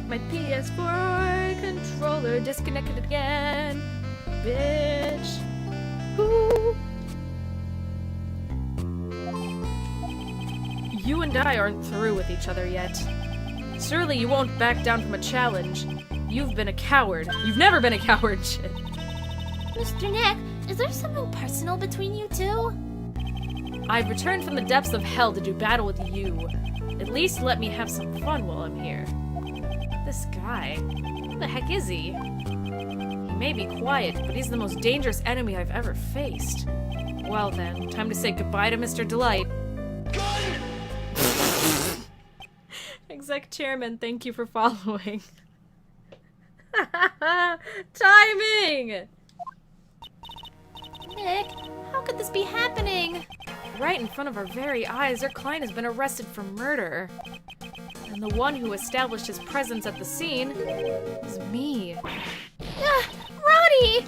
My PS4 controller disconnected again. Bitch. Ooh. You and I aren't through with each other yet. Surely you won't back down from a challenge. You've been a coward. You've never been a coward, shit. Mr. Nick, is there something personal between you two? I've returned from the depths of hell to do battle with you. At least let me have some fun while I'm here. This guy, who the heck is he? He may be quiet, but he's the most dangerous enemy I've ever faced. Well then, time to say goodbye to Mr. Delight. Exec Chairman, thank you for following. Timing! Nick, how could this be happening? Right in front of our very eyes, our client has been arrested for murder. And the one who established his presence at the scene is me. Ronnie!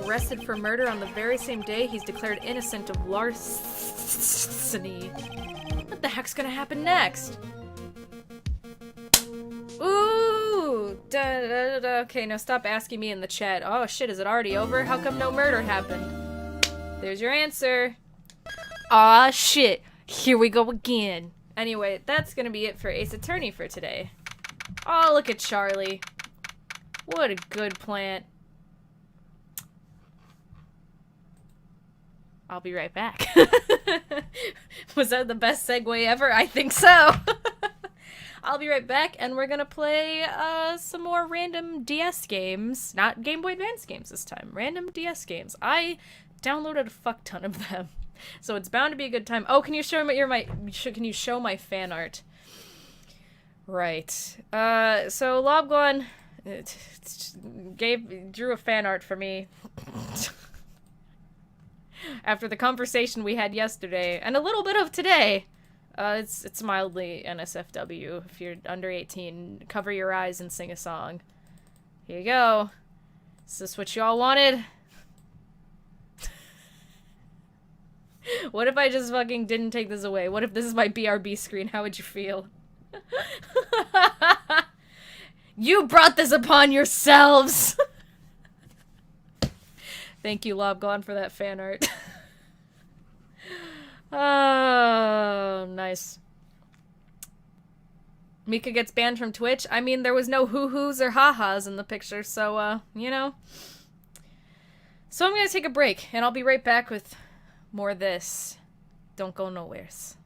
Arrested for murder on the very same day he's declared innocent of larceny. But What the heck's gonna happen next? Ooh! Da, da, da, da. Okay, now stop asking me in the chat. Oh shit, is it already over? How come no murder happened? There's your answer. Aw shit. Here we go again. Anyway, that's gonna be it for Ace Attorney for today. Oh, look at Charlie. What a good plant. I'll be right back. Was that the best segue ever? I think so. I'll be right back, and we're gonna play some more random DS games. Not Game Boy Advance games this time. Random DS games. I downloaded a fuck ton of them, so it's bound to be a good time. Oh, can you show can you show my fan art? Right. So Lobglon drew a fan art for me. After the conversation we had yesterday, and a little bit of today. It's mildly NSFW. If you're under 18, cover your eyes and sing a song. Here you go. Is this what y'all wanted? What if I just fucking didn't take this away? What if this is my BRB screen? How would you feel? You brought this upon yourselves! Thank you, Lobglon, for that fan art. Oh, nice. Mika gets banned from Twitch. I mean, there was no hoo-hoos or ha-has in the picture, so, you know. So I'm gonna take a break, and I'll be right back with more of this. Don't go nowheres.